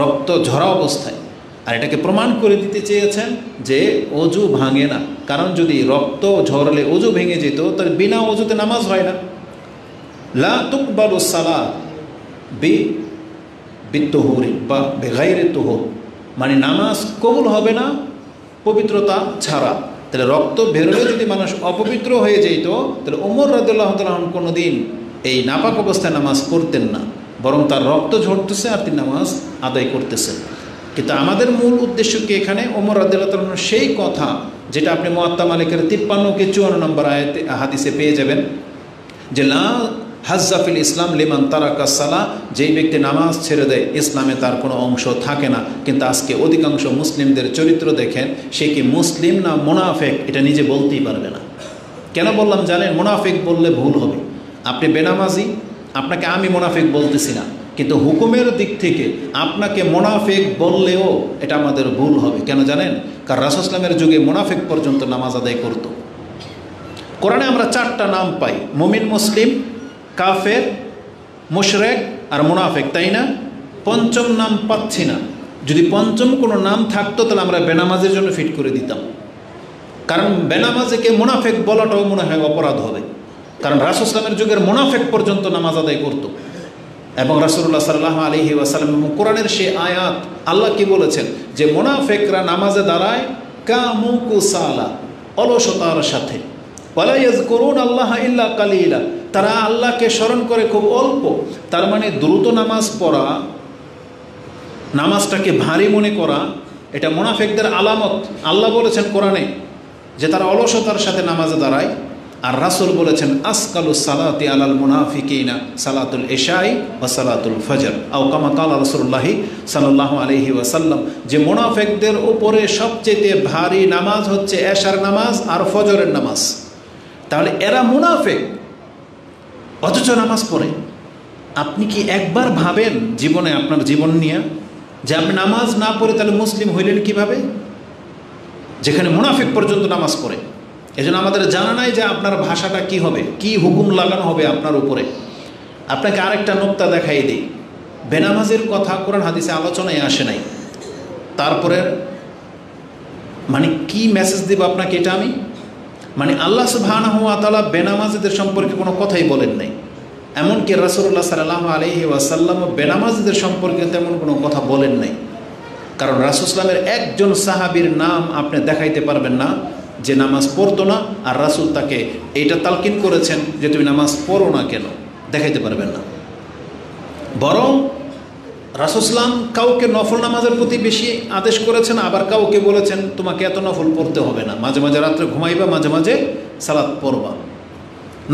রক্ত ঝরা অবস্থায়। আর এটাকে প্রমাণ করে দিতে চেয়েছেন যে অজু ভাঙে না, কারণ যদি রক্ত ঝরলে অজু ভেঙে যেত তাহলে বিনা অজুতে নামাজ হয় না। লা তুকবালু সালাহ বিত্তহুরি বা বেগাইরে তুহুর, মানে নামাজ কবুল হবে না পবিত্রতা ছাড়া। তাহলে রক্ত বেরোলে যদি মানুষ অপবিত্র হয়ে যেত তাহলে ওমর রাদিয়াল্লাহু তাআলা কোনো দিন এই নাপাক অবস্থায় নামাজ পড়তেন না, বরং তার রক্ত ঝরতেছে আর তিনি নামাজ আদায় করতেছেন। কিন্তু আমাদের মূল উদ্দেশ্য কি এখানে? ওমর রাদিয়াল্লাহু তাআলা সেই কথা যেটা আপনি মুয়াত্তা মালিকের 53-54 নম্বর আয়াতে হাদিসে পেয়ে যাবেন যে লা হাজ্জা ফিল ইসলাম লিমান তারাকা সালাহ, যেই ব্যক্তি নামাজ ছেড়ে দেয় ইসলামে তার কোনো অংশ থাকে না। কিন্তু আজকে অধিকাংশ মুসলিমদের চরিত্র দেখেন, সে কি মুসলিম না মুনাফেক এটা নিজে বলতেই পারবে না। কেন বললাম জানেন? মুনাফেক বললে ভুল হবে। আপনি বেনামাজি, আপনাকে আমি মুনাফেক বলতেছি না, কিন্তু হুকুমের দিক থেকে আপনাকে মুনাফেক বললেও এটা আমাদের ভুল হবে। কেন জানেন? কারণ রাসূল সাল্লাল্লাহু আলাইহি ওয়াসাল্লামের যুগে মুনাফেক পর্যন্ত নামাজ আদায় করত। কোরআনে আমরা 4টা নাম পাই, মুমিন, মুসলিম, কাফের, মুশরিক আর মুনাফেক, তাই না? পঞ্চম নাম পাচ্ছি না। যদি পঞ্চম কোনো নাম থাকতো তাহলে আমরা বেনামাজের জন্য ফিট করে দিতাম, কারণ বেনামাজিকে মুনাফেক বলাটাও মনে হয় অপরাধ হবে। কারণ রাসূল সাল্লাল্লাহু আলাইহি ওয়াসাল্লামের যুগের মুনাফেক পর্যন্ত নামাজ আদায় করত। এবং রাসূলুল্লাহ সাল্লাল্লাহু আলাইহি ওয়াসাল্লাম এবং কোরআনের সেই আয়াত, আল্লাহ কি বলেছেন যে মুনাফেকরা নামাজে দাঁড়ায় কামু কুসালা, অলসতার সাথে, ওয়ালা ইয়াযকুরুন আল্লাহ ইল্লা কালিলা, তারা আল্লাহকে স্মরণ করে খুব অল্প। তার মানে দ্রুত নামাজ পড়া, নামাজটাকে ভারী মনে করা, এটা মুনাফিকদের আলামত। আল্লাহ বলেছেন কোরআনে যে তারা অলসতার সাথে নামাজে দাঁড়ায়। আর রাসূল বলেছেন আসকালুস সালাতি আলাল মুনাফিকিনা সালাতুল ইশাই ওয়া সালাতুল ফজর, আও কামা ক্বালা রাসূলুল্লাহি সাল্লাল্লাহু আলাইহি ওয়াসাল্লাম, যে মুনাফিকদের উপরে সবচেয়ে ভারী নামাজ হচ্ছে এশার নামাজ আর ফজরের নামাজ। তাহলে এরা মুনাফিক অথচ নামাজ পড়ে। আপনি কি একবার ভাবেন জীবনে আপনার জীবন নিয়ে যে আপনি নামাজ না পড়ে তাহলে মুসলিম হইলেন কিভাবে, যেখানে মুনাফিক পর্যন্ত নামাজ পড়ে? এজন্য আমাদের জানা নাই যে আপনার ভাষাটা কি হবে, কি হুকুম লাগানো হবে আপনার উপরে। আপনাকে আরেকটা নোক্তা দেখাই দিই, বেনামাজের কথা কোরআন হাদিসে আলোচনায় আসে নাই। তারপরে মানে কি মেসেজ দেব আপনাকে এটা আমি? মানে আল্লাহ সুবহানাহু ওয়া তাআলা বেনামাজিদের সম্পর্কে কোনো কথাই বলেন নাই, এমনকি রাসূলুল্লাহ সাল্লাল্লাহু আলাইহি ওয়াসাল্লাম বেনামাজিদের সম্পর্কে তেমন কোনো কথা বলেন নাই। কারণ রাসূল সাল্লামের একজন সাহাবীর নাম আপনি দেখাইতে পারবেন না যে নামাজ পড়তো না, আর রাসূল তাকে এইটা তালকিন করেছেন যে তুমি নামাজ পড়ো না কেন, দেখাইতে পারবেন না। বরং রাসূল সাল্লাম কাউকে নফল নামাজের প্রতি বেশি আদেশ করেছেন, আবার কাউকে বলেছেন তোমাকে এত নফল পড়তে হবে না, মাঝে মাঝে রাত্রে ঘুমাইবা, মাঝে মাঝে সালাত পড়বা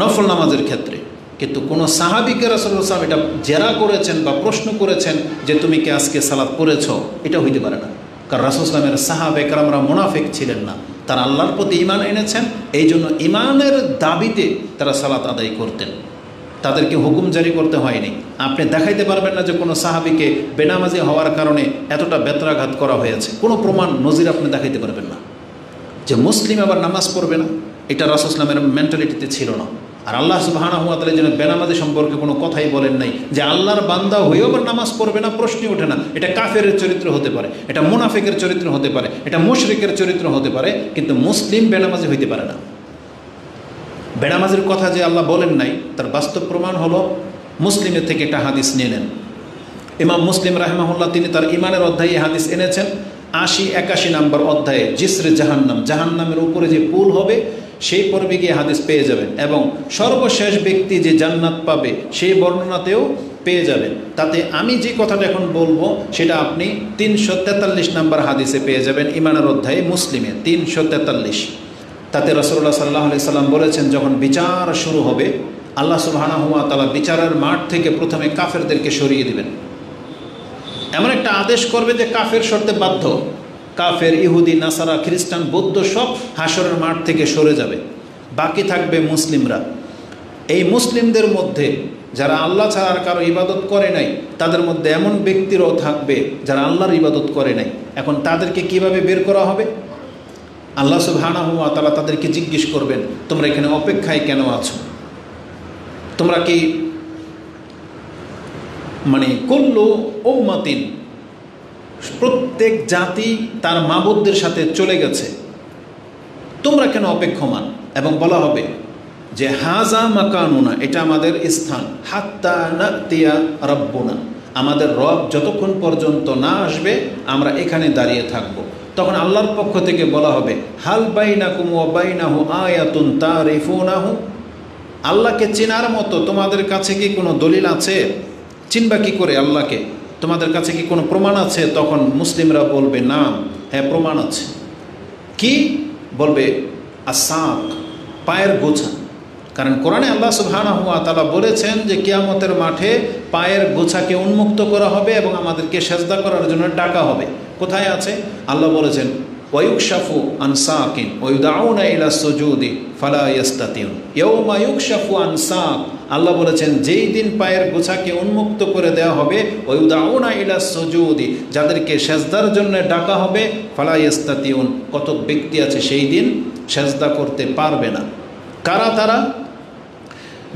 নফল নামাজের ক্ষেত্রে। কিন্তু কোনো সাহাবীকে রাসূলুল্লাহ সাল্লাল্লাহু আলাইহি ওয়াসাল্লাম এটা জেরা করেছেন বা প্রশ্ন করেছেন যে তুমি কি আজকে সালাত পড়েছ, এটা হইতে পারে না। কারণ রাসূল সাল্লাল্লাহু আলাইহি ওয়াসাল্লামের সাহাবে কেরামরা মুনাফিক ছিলেন না, তারা আল্লাহর প্রতি ঈমান এনেছেন, এই জন্য ঈমানের দাবিতে তারা সালাত আদায় করতেন, তাদেরকে হুকুম জারি করতে হয়নি। আপনি দেখাইতে পারবেন না যে কোনো সাহাবীকে বেনামাজি হওয়ার কারণে এতটা বেত্রাঘাত করা হয়েছে, কোনো প্রমাণ নজির আপনি দেখাইতে পারবেন না। যে মুসলিম আবার নামাজ পড়বে না, এটা রাসূল সাল্লাল্লাহু আলাইহি ওয়াসাল্লামের মেন্টালিটিতে ছিল না। আর আল্লাহ সুবহানাহু ওয়া তাআলা যেন বেনামাজি সম্পর্কে কোনো কথাই বলেন নাই যে আল্লাহর বান্দা হয়েও আবার নামাজ পড়বে না, প্রশ্নই ওঠে না। এটা কাফেরের চরিত্র হতে পারে, এটা মুনাফিকের চরিত্র হতে পারে, এটা মুশরিকের চরিত্র হতে পারে, কিন্তু মুসলিম বেনামাজি হইতে পারে না। বেনামাজির কথা যে আল্লাহ বলেন নাই তার বাস্তব প্রমাণ হলো মুসলিমের থেকে একটা হাদিস নিয়ে নেন। ইমাম মুসলিম রাহিমাহুল্লাহ তিনি তার ঈমানের অধ্যায়ে হাদিস এনেছেন ৮০-৮১ নম্বর অধ্যায়ে, জিসরে জাহান্নাম, জাহান্নামের উপরে যে পুল হবে সেই পর্বে গিয়ে হাদিস পেয়ে যাবেন, এবং সর্বশেষ ব্যক্তি যে জান্নাত পাবে সেই বর্ণনাতেও পেয়ে যাবেন। তাতে আমি যে কথাটা এখন বলবো সেটা আপনি ৩৪৩ নম্বর হাদিসে পেয়ে যাবেন, ঈমানের অধ্যায়ে মুসলিমে ৩৪৩। তাতে রাসূলুল্লাহ সাল্লাল্লাহু আলাইহি সাল্লাম বলেছেন যখন বিচার শুরু হবে আল্লাহ সুবহানাহু ওয়া তাআলা বিচারের মাঠ থেকে প্রথমে কাফেরদেরকে সরিয়ে দিবেন, এমন একটা আদেশ করবে যে কাফের শর্তে বাধ্য, কাফের, ইহুদি, নাসারা, খ্রিস্টান, বৌদ্ধ সব হাসরের মাঠ থেকে সরে যাবে, বাকি থাকবে মুসলিমরা। এই মুসলিমদের মধ্যে যারা আল্লাহ ছাড়া আর কারো ইবাদত করে নাই, তাদের মধ্যে এমন ব্যক্তিরাও থাকবে যারা আল্লাহর ইবাদত করে নাই। এখন তাদেরকে কিভাবে বের করা হবে? আল্লাহ সুবহানাহু ওয়া তাআলা তাদেরকে জিজ্ঞেস করবেন তোমরা এখানে অপেক্ষায় কেন আছো? তোমরা কি মানে কুল্লু উম্মাতিন, প্রত্যেক জাতি তার মাবুদদের সাথে চলে গেছে, তোমরা কেন অপেক্ষমান? এবং বলা হবে যে হাজা মাকানুনা, এটা আমাদের স্থান, হাত্তা নাতিয়া রাব্বুনা, আমাদের রব যতক্ষণ পর্যন্ত না আসবে আমরা এখানে দাঁড়িয়ে থাকব। তখন আল্লাহর পক্ষ থেকে বলা হবে হাল বাইনাকুম ওয়া বাইনাহু আয়াতুন তারিফুনাহু, আল্লাহকে চেনার মতো তোমাদের কাছে কি কোনো দলিল আছে? চিনবা কি করে আল্লাহকে? তোমাদের কাছে কি কোনো প্রমাণ আছে? তখন মুসলিমরা বলবে না, হ্যাঁ প্রমাণ আছে। কি বলবে? আসাক, পায়ের গোছা। কারণ কোরআনে আল্লাহ সুবহানাহু ওয়া তাআলা বলেছেন যে কিয়ামতের মাঠে পায়ের গোছাকে উন্মুক্ত করা হবে এবং আমাদেরকে সেজদা করার জন্য ডাকা হবে। কোথায় আছে? আল্লাহ বলেছেন ওয়ায়ুকশাফু আন সাকিন ওয়ায়ুদাউনা ইলা সুজুদি ফালা ইয়াস্তাতিউন, ইয়াউমা ইউকশাফু আন সাক, আল্লাহ বলেছেন যেই দিন পায়ের গোছাকে উন্মুক্ত করে দেওয়া হবে, ওয়ায়ুদাউনা ইলা সুজুদি, যাদেরকে সেজদার জন্য ডাকা হবে, ফালা ইয়াস্তাতিউন, কত ব্যক্তি আছে সেই দিন সেজদা করতে পারবে না। কারা তারা?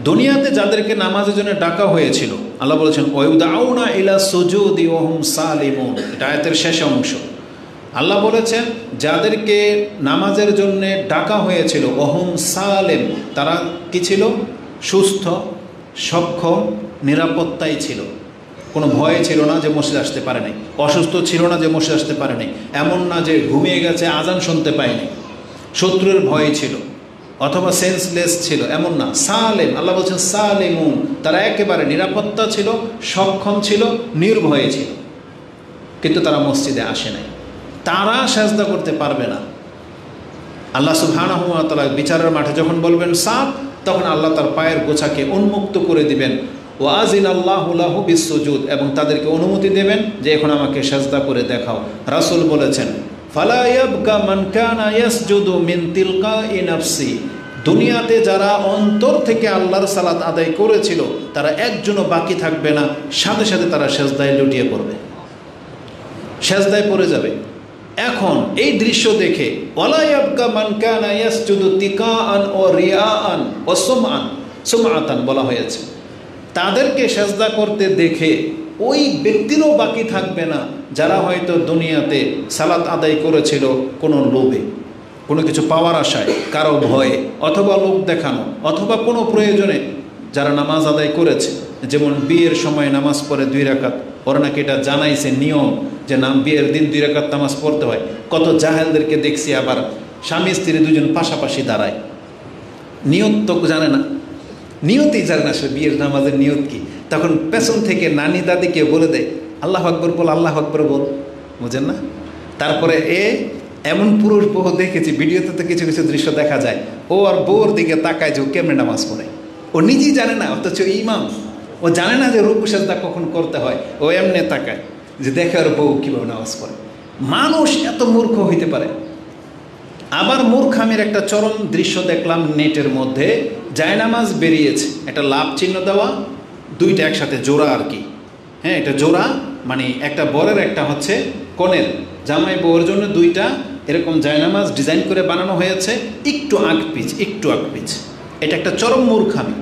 দুনিয়াতে যাদেরকে নামাজের জন্য ডাকা হয়েছিল, আল্লাহ বলেছেন ওয়ায়ুদাউনা ইলা সুজুদি ওয়া হুম সালিমুন, এটা আয়াতের শেষ অংশ। আল্লাহ বলেছেন যাদেরকে নামাজের জন্য ডাকা হয়েছিল ওহুম সালেম, তারা কি ছিল? সুস্থ, সক্ষম, নিরাপত্তায় ছিল, কোনো ভয় ছিল না যে মসজিদে আসতে পারে নাই, অসুস্থ ছিল না যে মসজিদে আসতে পারে নাই, এমন না যে ঘুমিয়ে গেছে আজান শুনতে পায়নি, শত্রুর ভয় ছিল অথবা সেন্সলেস ছিল, এমন না। সালেম, আল্লাহ বলছেন সালেমুন, তারা একেবারে নিরাপত্তা ছিল, সক্ষম ছিল, নির্ভয়ে ছিল, কিন্তু তারা মসজিদে আসে নাই, তারা সেজদা করতে পারবে না। আল্লাহ সুবহানাহু ওয়া তাআলা বিচারের মাঠে যখন বলবেন সাত, তখন আল্লাহ তার পায়ের গোছাকে উন্মুক্ত করে দিবেন, ওয়াজিনাল্লাহু লাহু বিসসুজুদ, এবং তাদেরকে অনুমতি দেবেন যে এখন আমাকে সেজদা করে দেখাও। রাসূল বলেছেন ফালা ইয়াবকা মান কানা ইয়াসজুদু মিন তিলকাই নাফসি, দুনিয়াতে যারা অন্তর থেকে আল্লাহর সালাত আদায় করেছিল তারা একজনও বাকি থাকবে না, সাথে সাথে তারা সেজদায় লুটিয়ে পড়বে, সেজদায় পড়ে যাবে। এখন এই দৃশ্য দেখে ওয়ালা ইয়াবকা মান কানা ইয়াসজুদু তিকাআন ওয়া রিয়াআন ওয়া সুমআন, সুমআতান বলা হয়েছে, তাদেরকে সেজদা করতে দেখে ওই ব্যক্তিরও বাকি থাকবে না যারা হয়তো দুনিয়াতে সালাত আদায় করেছিল কোনো লোভে, কোনো কিছু পাওয়ার আশায়, কারো ভয়ে, অথবা লোক দেখানো, অথবা কোনো প্রয়োজনে যারা নামাজ আদায় করেছে। যেমন বিয়ের সময় নামাজ পড়ে 2 রাকাত, ওরা নাকি এটা জানাইছে নিয়ম যে বিয়ের দিন 2 রাকাত নামাজ পড়তে হয়। কত জাহেলদেরকে দেখছি আবার স্বামী স্ত্রী দুজন পাশাপাশি দাঁড়ায়, নিয়ত তো জানে না, নিয়তই জানে না সে বিয়ের নামাজের নিয়ত কি। তখন পেছন থেকে নানি দাদিকে বলে দেয় আল্লাহ আকবর বল, আল্লাহ আকবর বল, বুঝেন না? তারপরে এমন পুরুষ বহু দেখেছি ভিডিওতে, তো কিছু কিছু দৃশ্য দেখা যায়, ও আর বউর দিকে তাকায় যে ও কেমনে নামাজ পড়ে। ও নিজেই জানে না, অথচ ইমাম, ও জানে না যে রুকু সেজদা কখন করতে হয়। ও এমনি তাকায় যে দেখে আর বউ কীভাবে নামাজ পড়ে। মানুষ এত মূর্খ হইতে পারে। আবার মূর্খামির একটা চরম দৃশ্য দেখলাম নেটের মধ্যে। জায়নামাজ বেরিয়েছে, একটা লাভ চিহ্ন দেওয়া, 2টা একসাথে জোড়া আর কি। হ্যাঁ, এটা জোড়া, মানে একটা বরের একটা হচ্ছে কনের, জামাই বউর জন্য 2টা এরকম জায়নামাজ ডিজাইন করে বানানো হয়েছে, একটু আগ পিছ। এটা একটা চরম মূর্খামি।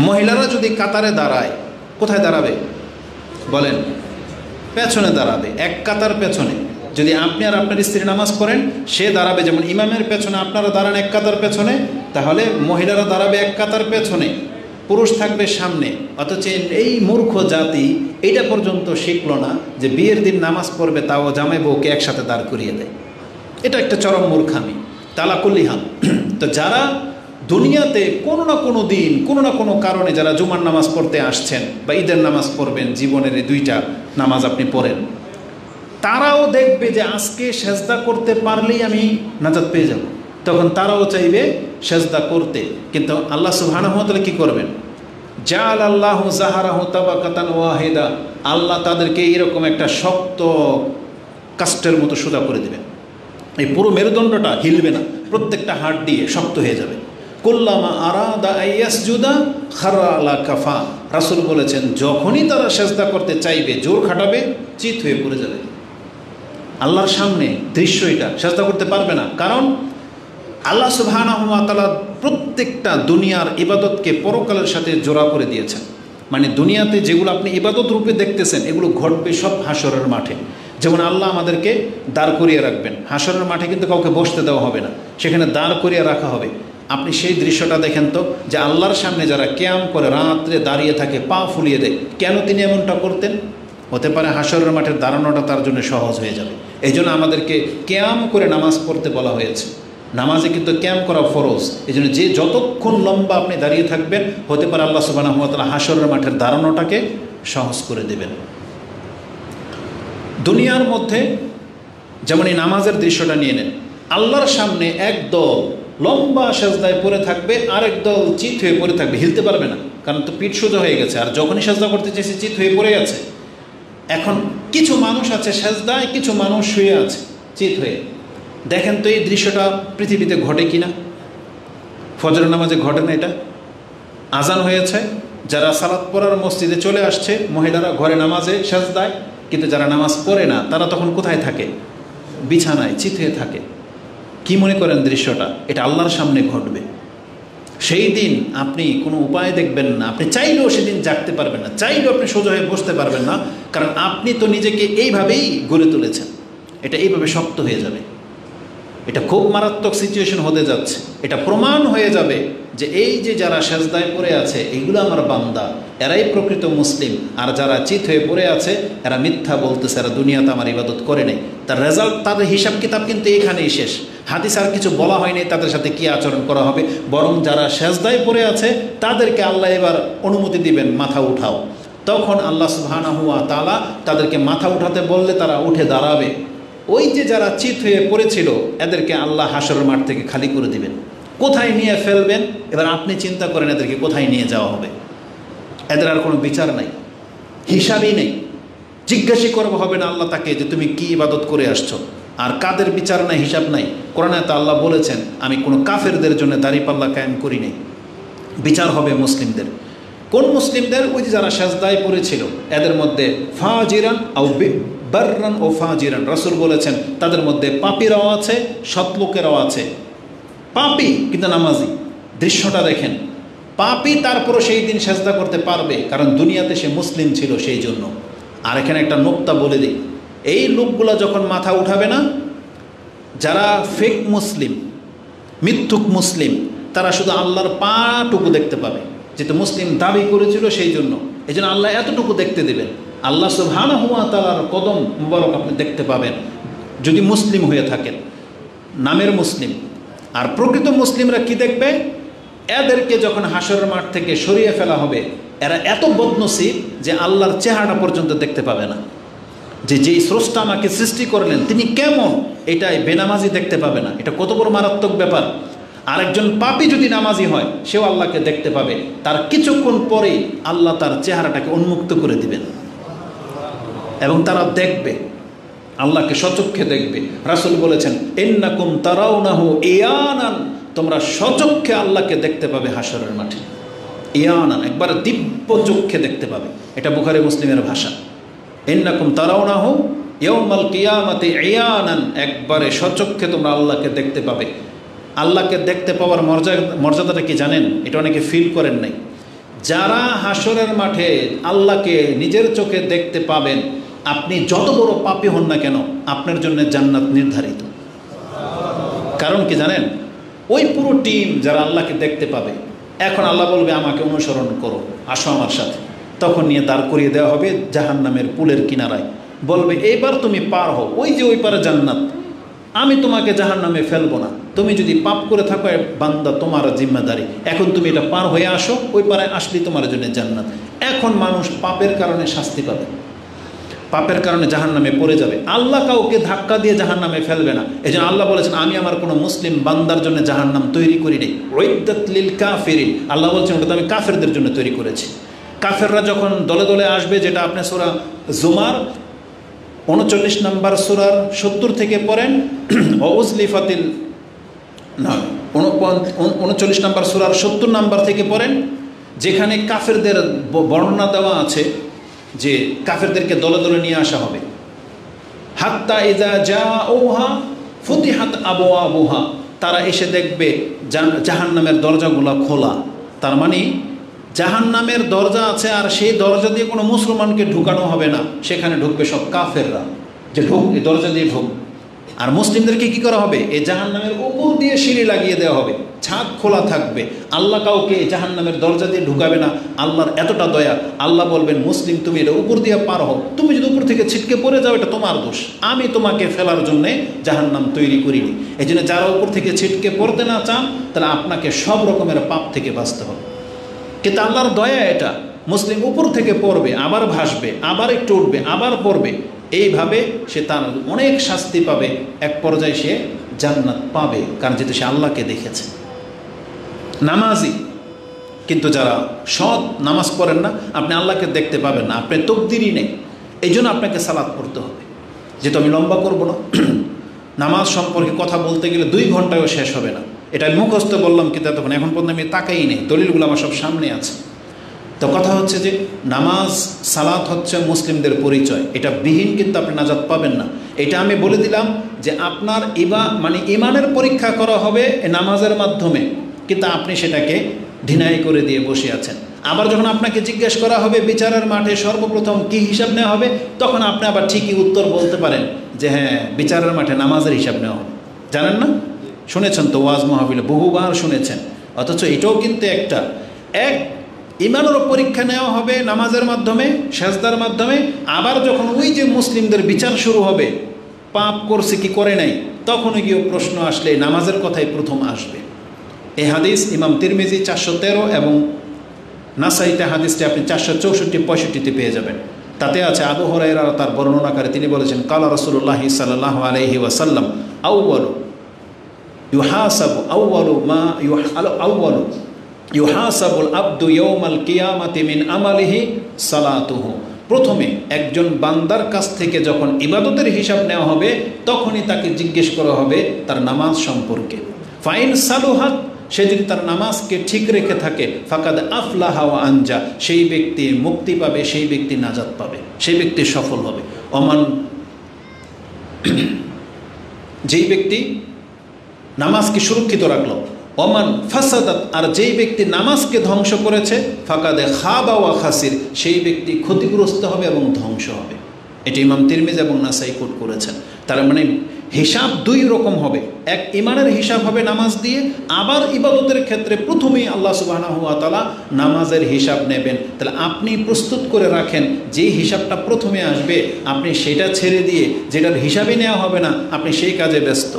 মহিলারা যদি কাতারে দাঁড়ায়, কোথায় দাঁড়াবে বলেন? পেছনে দাঁড়াবে, এক কাতার পেছনে। যদি আপনি আর আপনার স্ত্রী নামাজ পড়েন, সে দাঁড়াবে যেমন ইমামের পেছনে, আপনারা দাঁড়ান এক কাতার পেছনে, তাহলে মহিলারা দাঁড়াবে এক কাতার পেছনে, পুরুষ থাকবে সামনে। অথচ এই মূর্খ জাতি এইটা পর্যন্ত শিখলো না যে বিয়ের দিন নামাজ পড়বে, তাও জামাই বউকে একসাথে দাঁড় করিয়ে দেয়। এটা একটা চরম মূর্খামি। তালাকুল্লিহাম, তো যারা দুনিয়াতে কোনো না কোনো দিন কোনো না কোনো কারণে যারা জুমার নামাজ পড়তে আসছেন বা ঈদের নামাজ পড়বেন, জীবনের এই 2টা নামাজ আপনি পড়েন, তারাও দেখবে যে আজকে সেজদা করতে পারলেই আমি নাজাত পেয়ে যাব। তখন তারাও চাইবে সেজদা করতে, কিন্তু আল্লাহ সুবহানাহু ওয়া তাআলা কি করবেন? জাআল আল্লাহু যাহারাহু তাবাকাতান ওয়াহিদা, আল্লাহ তাদেরকে এরকম একটা শক্ত কাষ্ঠের মতো সোজা করে দেবেন। এই পুরো মেরুদণ্ডটা হিলবে না, প্রত্যেকটা হাড় দিয়ে শক্ত হয়ে যাবে। কুল্লামা আরাদা আইয়াসজুদা খাররা আলা কাফা, রাসূল বলেছেন যখনই তারা সেজদা করতে চাইবে, জোর খাটাবে, চিত হয়ে পড়ে যাবে। আল্লাহর সামনে দৃশ্য এটা, সেজদা করতে পারবে না। কারণ আল্লাহ সুবহানাহু ওয়া তাআলা প্রত্যেকটা দুনিয়ার ইবাদতকে পরকালের সাথে জোড়া করে দিয়েছেন। মানে দুনিয়াতে যেগুলো আপনি ইবাদত রূপে দেখতেছেন, এগুলো ঘটবে সব হাশরের মাঠে। যেমন আল্লাহ আমাদেরকে দাঁড় করিয়ে রাখবেন হাশরের মাঠে, কিন্তু কাউকে বসতে দেওয়া হবে না, সেখানে দাঁড় করিয়ে রাখা হবে। আপনি সেই দৃশ্যটা দেখেন তো, যে আল্লাহর সামনে যারা কিয়াম করে রাত্রে দাঁড়িয়ে থাকে, পা ফুলিয়ে দেয়, কেন তিনি এমনটা করতেন? হতে পারে হাশরের মাঠের দাঁড়ানোটা তার জন্য সহজ হয়ে যাবে। এই জন্য আমাদেরকে কিয়াম করে নামাজ পড়তে বলা হয়েছে। নামাজে কিন্তু কিয়াম করা ফরজ। এই জন্য যে যতক্ষণ লম্বা আপনি দাঁড়িয়ে থাকবেন, হতে পারে আল্লাহ সুবহানাহু ওয়া তাআলা হাশরের মাঠের দাঁড়ানোটাকে সহজ করে দেবেন। দুনিয়ার মধ্যে যেমন এই নামাজের দৃশ্যটা নিয়ে নেন, আল্লাহর সামনে এক দল লম্বা সেজদায় পড়ে থাকবে, আরেক দল চিত হয়ে পড়ে থাকবে, হিলতে পারবে না, কারণ তো পিঠ সোজা হয়ে গেছে। আর যখনই সেজদা করতে চেয়েছে চিত হয়ে পড়ে গেছে। এখন কিছু মানুষ আছে সেজদায়, কিছু মানুষ শুয়ে আছে চিত হয়ে। দেখেন তো এই দৃশ্যটা পৃথিবীতে ঘটে কিনা? ফজরের নামাজে ঘটে না এটা? আজান হয়েছে, যারা সালাত পড়ার মসজিদে চলে আসছে, মহিলারা ঘরে নামাজে সেজদায়, কিন্তু যারা নামাজ পড়ে না তারা তখন কোথায় থাকে? বিছানায় চিত হয়ে থাকে। কি মনে করেন দৃশ্যটা? এটা আল্লাহর সামনে ঘটবে। সেই দিন আপনি কোনো উপায় দেখবেন না, আপনি চাইলেও সেদিন জাগতে পারবেন না, চাইলেও আপনি সোজা হয়ে বসতে পারবেন না, কারণ আপনি তো নিজেকে এইভাবেই গড়ে তুলেছেন। এটা এইভাবে শক্ত হয়ে যাবে। এটা খুব মারাত্মক সিচুয়েশন হতে যাচ্ছে। এটা প্রমাণ হয়ে যাবে যে এই যে যারা সেজদায় পড়ে আছে, এগুলো আমার বান্দা, এরাই প্রকৃত মুসলিম। আর যারা চিত হয়ে পড়ে আছে, এরা মিথ্যা বলতেছে, এরা দুনিয়াতে আমার ইবাদত করে নেই। তার রেজাল্ট, তাদের হিসাব কিতাব কিন্তু এখানেই শেষ। হাদিস আর কিছু বলা হয়নি তাদের সাথে কী আচরণ করা হবে, বরং যারা সেজদায় পড়ে আছে তাদেরকে আল্লাহ এবার অনুমতি দিবেন, মাথা উঠাও। তখন আল্লাহ সুবহানাহু ওয়া তাআলা তাদেরকে মাথা উঠাতে বললে তারা উঠে দাঁড়াবে। ওই যে যারা চিত হয়ে পড়েছিল, এদেরকে আল্লাহ হাশরের মাঠ থেকে খালি করে দিবেন। কোথায় নিয়ে ফেলবেন এবার আপনি চিন্তা করেন, এদেরকে কোথায় নিয়ে যাওয়া হবে? এদের আর কোনো বিচার নাই, হিসাবই নেই, জিজ্ঞাসা করবো হবে না আল্লাহ তাকে যে তুমি কি ইবাদত করে আসছো। আর কাদের বিচার নাই, হিসাব নাই। কোরআনে তো আল্লাহ বলেছেন আমি কোনো কাফেরদের জন্য দাঁড়িপাল্লা কায়েম করি নাই, বিচার হবে মুসলিমদের। কোন মুসলিমদের? ওই যে যারা সেজদায় পড়েছিল, এদের মধ্যে ফাজিরান আও বাররান ও ফাজিরান, রাসূল বলেছেন তাদের মধ্যে পাপীরাও আছে, সৎলোকেরাও আছে। পাপী কিন্তু নামাজি। দৃশ্যটা দেখেন, পাপী তারপরও সেই দিন সেজদা করতে পারবে, কারণ দুনিয়াতে সে মুসলিম ছিল সেই জন্য। আর এখানে একটা নোক্তা বলে দিই, এই লোকগুলো যখন মাথা উঠাবে না, যারা ফেক মুসলিম, মিথ্যুক মুসলিম, তারা শুধু আল্লাহর পাটুকু দেখতে পাবে, যেটা মুসলিম দাবি করেছিল সেই জন্য। এই জন্য আল্লাহ এতটুকু দেখতে দেবেন। আল্লাহ সুবহানাহু ওয়া তাআলার কদম মুবারক আপনি দেখতে পাবেন যদি মুসলিম হয়ে থাকেন, নামের মুসলিম। আর প্রকৃত মুসলিমরা কি দেখবে? এদেরকে যখন হাসরের মাঠ থেকে সরিয়ে ফেলা হবে, এরা এত বদনসিব যে আল্লাহর চেহারা পর্যন্ত দেখতে পাবে না, যে যেই স্রষ্টা আমাকে সৃষ্টি করলেন তিনি কেমন, এটাই বেনামাজি দেখতে পাবে না। এটা কত বড় মারাত্মক ব্যাপার। আরেকজন পাপী যদি নামাজি হয়, সেও আল্লাহকে দেখতে পাবে, তার কিছুক্ষণ পরেই আল্লাহ তার চেহারাটাকে উন্মুক্ত করে দিবেন এবং তারা দেখবে, আল্লাহকে সচক্ষে দেখবে। রাসূল বলেছেন, ইন্নাকুম তারাউনাহু ইয়ানান, তোমরা সচক্ষে আল্লাহকে দেখতে পাবে হাসরের মাঠে। ইয়ানান, একবার দিব্য চক্ষে দেখতে পাবে। এটা বুখারী মুসলিমের ভাষা। ইন্নাকুম তারাউনাহু ইয়াউমাল কিয়ামাতি ইয়ানান, একবারে সচক্ষে তোমরা আল্লাহকে দেখতে পাবে। আল্লাহকে দেখতে পাওয়ার মর্যাদাটা কি জানেন? এটা অনেকে ফিল করেন নাই। যারা হাসরের মাঠে আল্লাহকে নিজের চোখে দেখতে পাবেন, আপনি যত বড় পাপী হন না কেন, আপনার জন্য জান্নাত নির্ধারিত। কারণ কি জানেন? ওই পুরো টিম যারা আল্লাহকে দেখতে পাবে, এখন আল্লাহ বলবে আমাকে অনুসরণ করো, আসো আমার সাথে। তখন নিয়ে দাঁড় করিয়ে দেওয়া হবে জাহান্নামের পুলের কিনারায়, বলবে এইবার তুমি পার হও, ওই যে ওই পারে জান্নাত, আমি তোমাকে জাহান্নামে ফেলবো না। তুমি যদি পাপ করে থাকো বান্দা, তোমার জিম্মেদারি, এখন তুমি এটা পার হয়ে আসো, ওই পারে আসলে তোমার জন্য জান্নাত। এখন মানুষ পাপের কারণে শাস্তি পাবে, পাপের কারণে জাহান্নামে পড়ে যাবে। আল্লাহ কাউকে ধাক্কা দিয়ে জাহান্নামে ফেলবে না। এই জন্য আল্লাহ বলেছেন, আমি আমার কোনো মুসলিম বান্দার জন্য জাহান্নাম তৈরি করি নাই। উইদ্দাত লিল কাফিরিন, আল্লাহ বলছেন ওটা তো আমি কাফেরদের জন্য তৈরি করেছি। কাফেররা যখন দলে দলে আসবে, যেটা আপনি সূরা জুমার 39 নম্বর সূরার 70 থেকে পড়েন, ওউজলিফাতিল না 39 নম্বর সূরার 70 নম্বর থেকে পড়েন, যেখানে কাফেরদের বর্ণনা দেওয়া আছে যে কাফেরদেরকে দলে দলে নিয়ে আসা হবে। হাত্তা ইযা জাউহা ফুতিহাত আবওয়াবুহা, তারা এসে দেখবে জাহান্নামের দরজাগুলো খোলা। তার মানে জাহান্নামের দরজা আছে, আর সেই দরজা দিয়ে কোনো মুসলমানকে ঢুকানো হবে না, সেখানে ঢুকবে সব কাফেররা, যে ঢুক এই দরজা দিয়ে ঢুক। আর মুসলিমদেরকে কি করা হবে? এই জাহান্নামের উপর দিয়ে সিঁড়ি লাগিয়ে দেওয়া হবে, ছাদ খোলা থাকবে। আল্লাহ কাউকে জাহান্নামের দরজা দিয়ে ঢুকাবে না। আল্লাহর এতটা দয়া, আল্লাহ বলবেন মুসলিম তুমি এটা উপর দিয়ে পার হও, তুমি যদি উপর থেকে ছিটকে পড়ে যাও এটা তোমার দোষ, আমি তোমাকে ফেলার জন্যে জাহান্নাম তৈরি করিনি। এই জন্য যারা উপর থেকে ছিটকে পড়তে না চান, তাহলে আপনাকে সব রকমের পাপ থেকে বাঁচতে হবে। কিন্তু আল্লাহর দয়া এটা, মুসলিম উপর থেকে পড়বে, আবার ভাসবে, আবার একটু উঠবে, আবার পড়বে, এইভাবে সে তার অনেক শাস্তি পাবে, এক পর্যায়ে সে জান্নাত পাবে, কারণ যেহেতু সে আল্লাহকে দেখেছে। নামাজি, কিন্তু যারা সৎ নামাজ পড়েন না, আপনি আল্লাহকে দেখতে পাবেন না, আপনার তকদিরই নেই। এই জন্য আপনাকে সালাত পড়তে হবে। যেহেতু আমি লম্বা করব না, নামাজ সম্পর্কে কথা বলতে গেলে 2 ঘন্টায়ও শেষ হবে না। এটা আমি মুখস্থ বললাম কিন্তু তখন এখন পর্যন্ত আমি তাকাই নেই, দলিলগুলো আমার সব সামনে আছে। তো কথা হচ্ছে যে নামাজ সালাত হচ্ছে মুসলিমদের পরিচয়, এটা বিহীন কিন্তু আপনি নাজাত পাবেন না। এটা আমি বলে দিলাম যে আপনার ইমানের পরীক্ষা করা হবে নামাজের মাধ্যমে, কিন্তু আপনি সেটাকে ঢিনাই করে দিয়ে বসে আছেন। আবার যখন আপনাকে জিজ্ঞেস করা হবে বিচারের মাঠে সর্বপ্রথম কি হিসাব নেওয়া হবে, তখন আপনি আবার ঠিকই উত্তর বলতে পারেন যে হ্যাঁ, বিচারের মাঠে নামাজের হিসাব নেওয়া হবে। জানেন না? শুনেছেন তো ওয়াজ মাহফিলে বহুবার শুনেছেন। অথচ এটাও কিন্তু এক ইমানেরও পরীক্ষা নেওয়া হবে নামাজের মাধ্যমে, সেজদার মাধ্যমে। আবার যখন ওই যে মুসলিমদের বিচার শুরু হবে, পাপ করছে কি করে নাই, তখন গিয়ে প্রশ্ন আসলে নামাজের কথাই প্রথম আসবে। এই হাদিস ইমাম তিরমিজি 413 এবং নাসাইতে হাদিসটি আপনি 464-65 পেয়ে যাবেন। তাতে আছে আবু হুরায়রা তার বর্ণনাকারে তিনি বলেছেন, কালা রাসূলুল্লাহ সাল্লাল্লাহু আলাইহি ওয়াসাল্লাম ইউহাসাবুল আবদু ইয়াউমাল কিয়ামাতি মিন আমালিহি সালাতুহু। প্রথমে একজন বান্দার কাছ থেকে যখন ইবাদতের হিসাব নেওয়া হবে, তখনই তাকে জিজ্ঞেস করা হবে তার নামাজ সম্পর্কে। ফাইন সালুহাত, সে যদি তার নামাজকে ঠিক রেখে থাকে, ফাকাদ আফলাহা ওয়া আনজা, সেই ব্যক্তি মুক্তি পাবে, সেই ব্যক্তি নাজাত পাবে, সেই ব্যক্তি সফল হবে। ওমান, যেই ব্যক্তি নামাজকে সুরক্ষিত রাখলো, ওমান ফাসাদাত, আর যেই ব্যক্তি নামাজকে ধ্বংস করেছে, ফাকাদে খাবা ওয়া খাসির, সেই ব্যক্তি ক্ষতিগ্রস্ত হবে এবং ধ্বংস হবে। এটি ইমাম তিরমিজি এবং নাসাই কোট করেছেন। তার মানে হিসাব দুই রকম হবে, এক ইমানের হিসাব হবে নামাজ দিয়ে, আবার ইবাদতের ক্ষেত্রে প্রথমেই আল্লাহ সুবহানাহু ওয়া তাআলা নামাজের হিসাব নেবেন। তাহলে আপনি প্রস্তুত করে রাখেন, যেই হিসাবটা প্রথমে আসবে আপনি সেটা ছেড়ে দিয়ে যেটার হিসাবই নেওয়া হবে না আপনি সেই কাজে ব্যস্ত।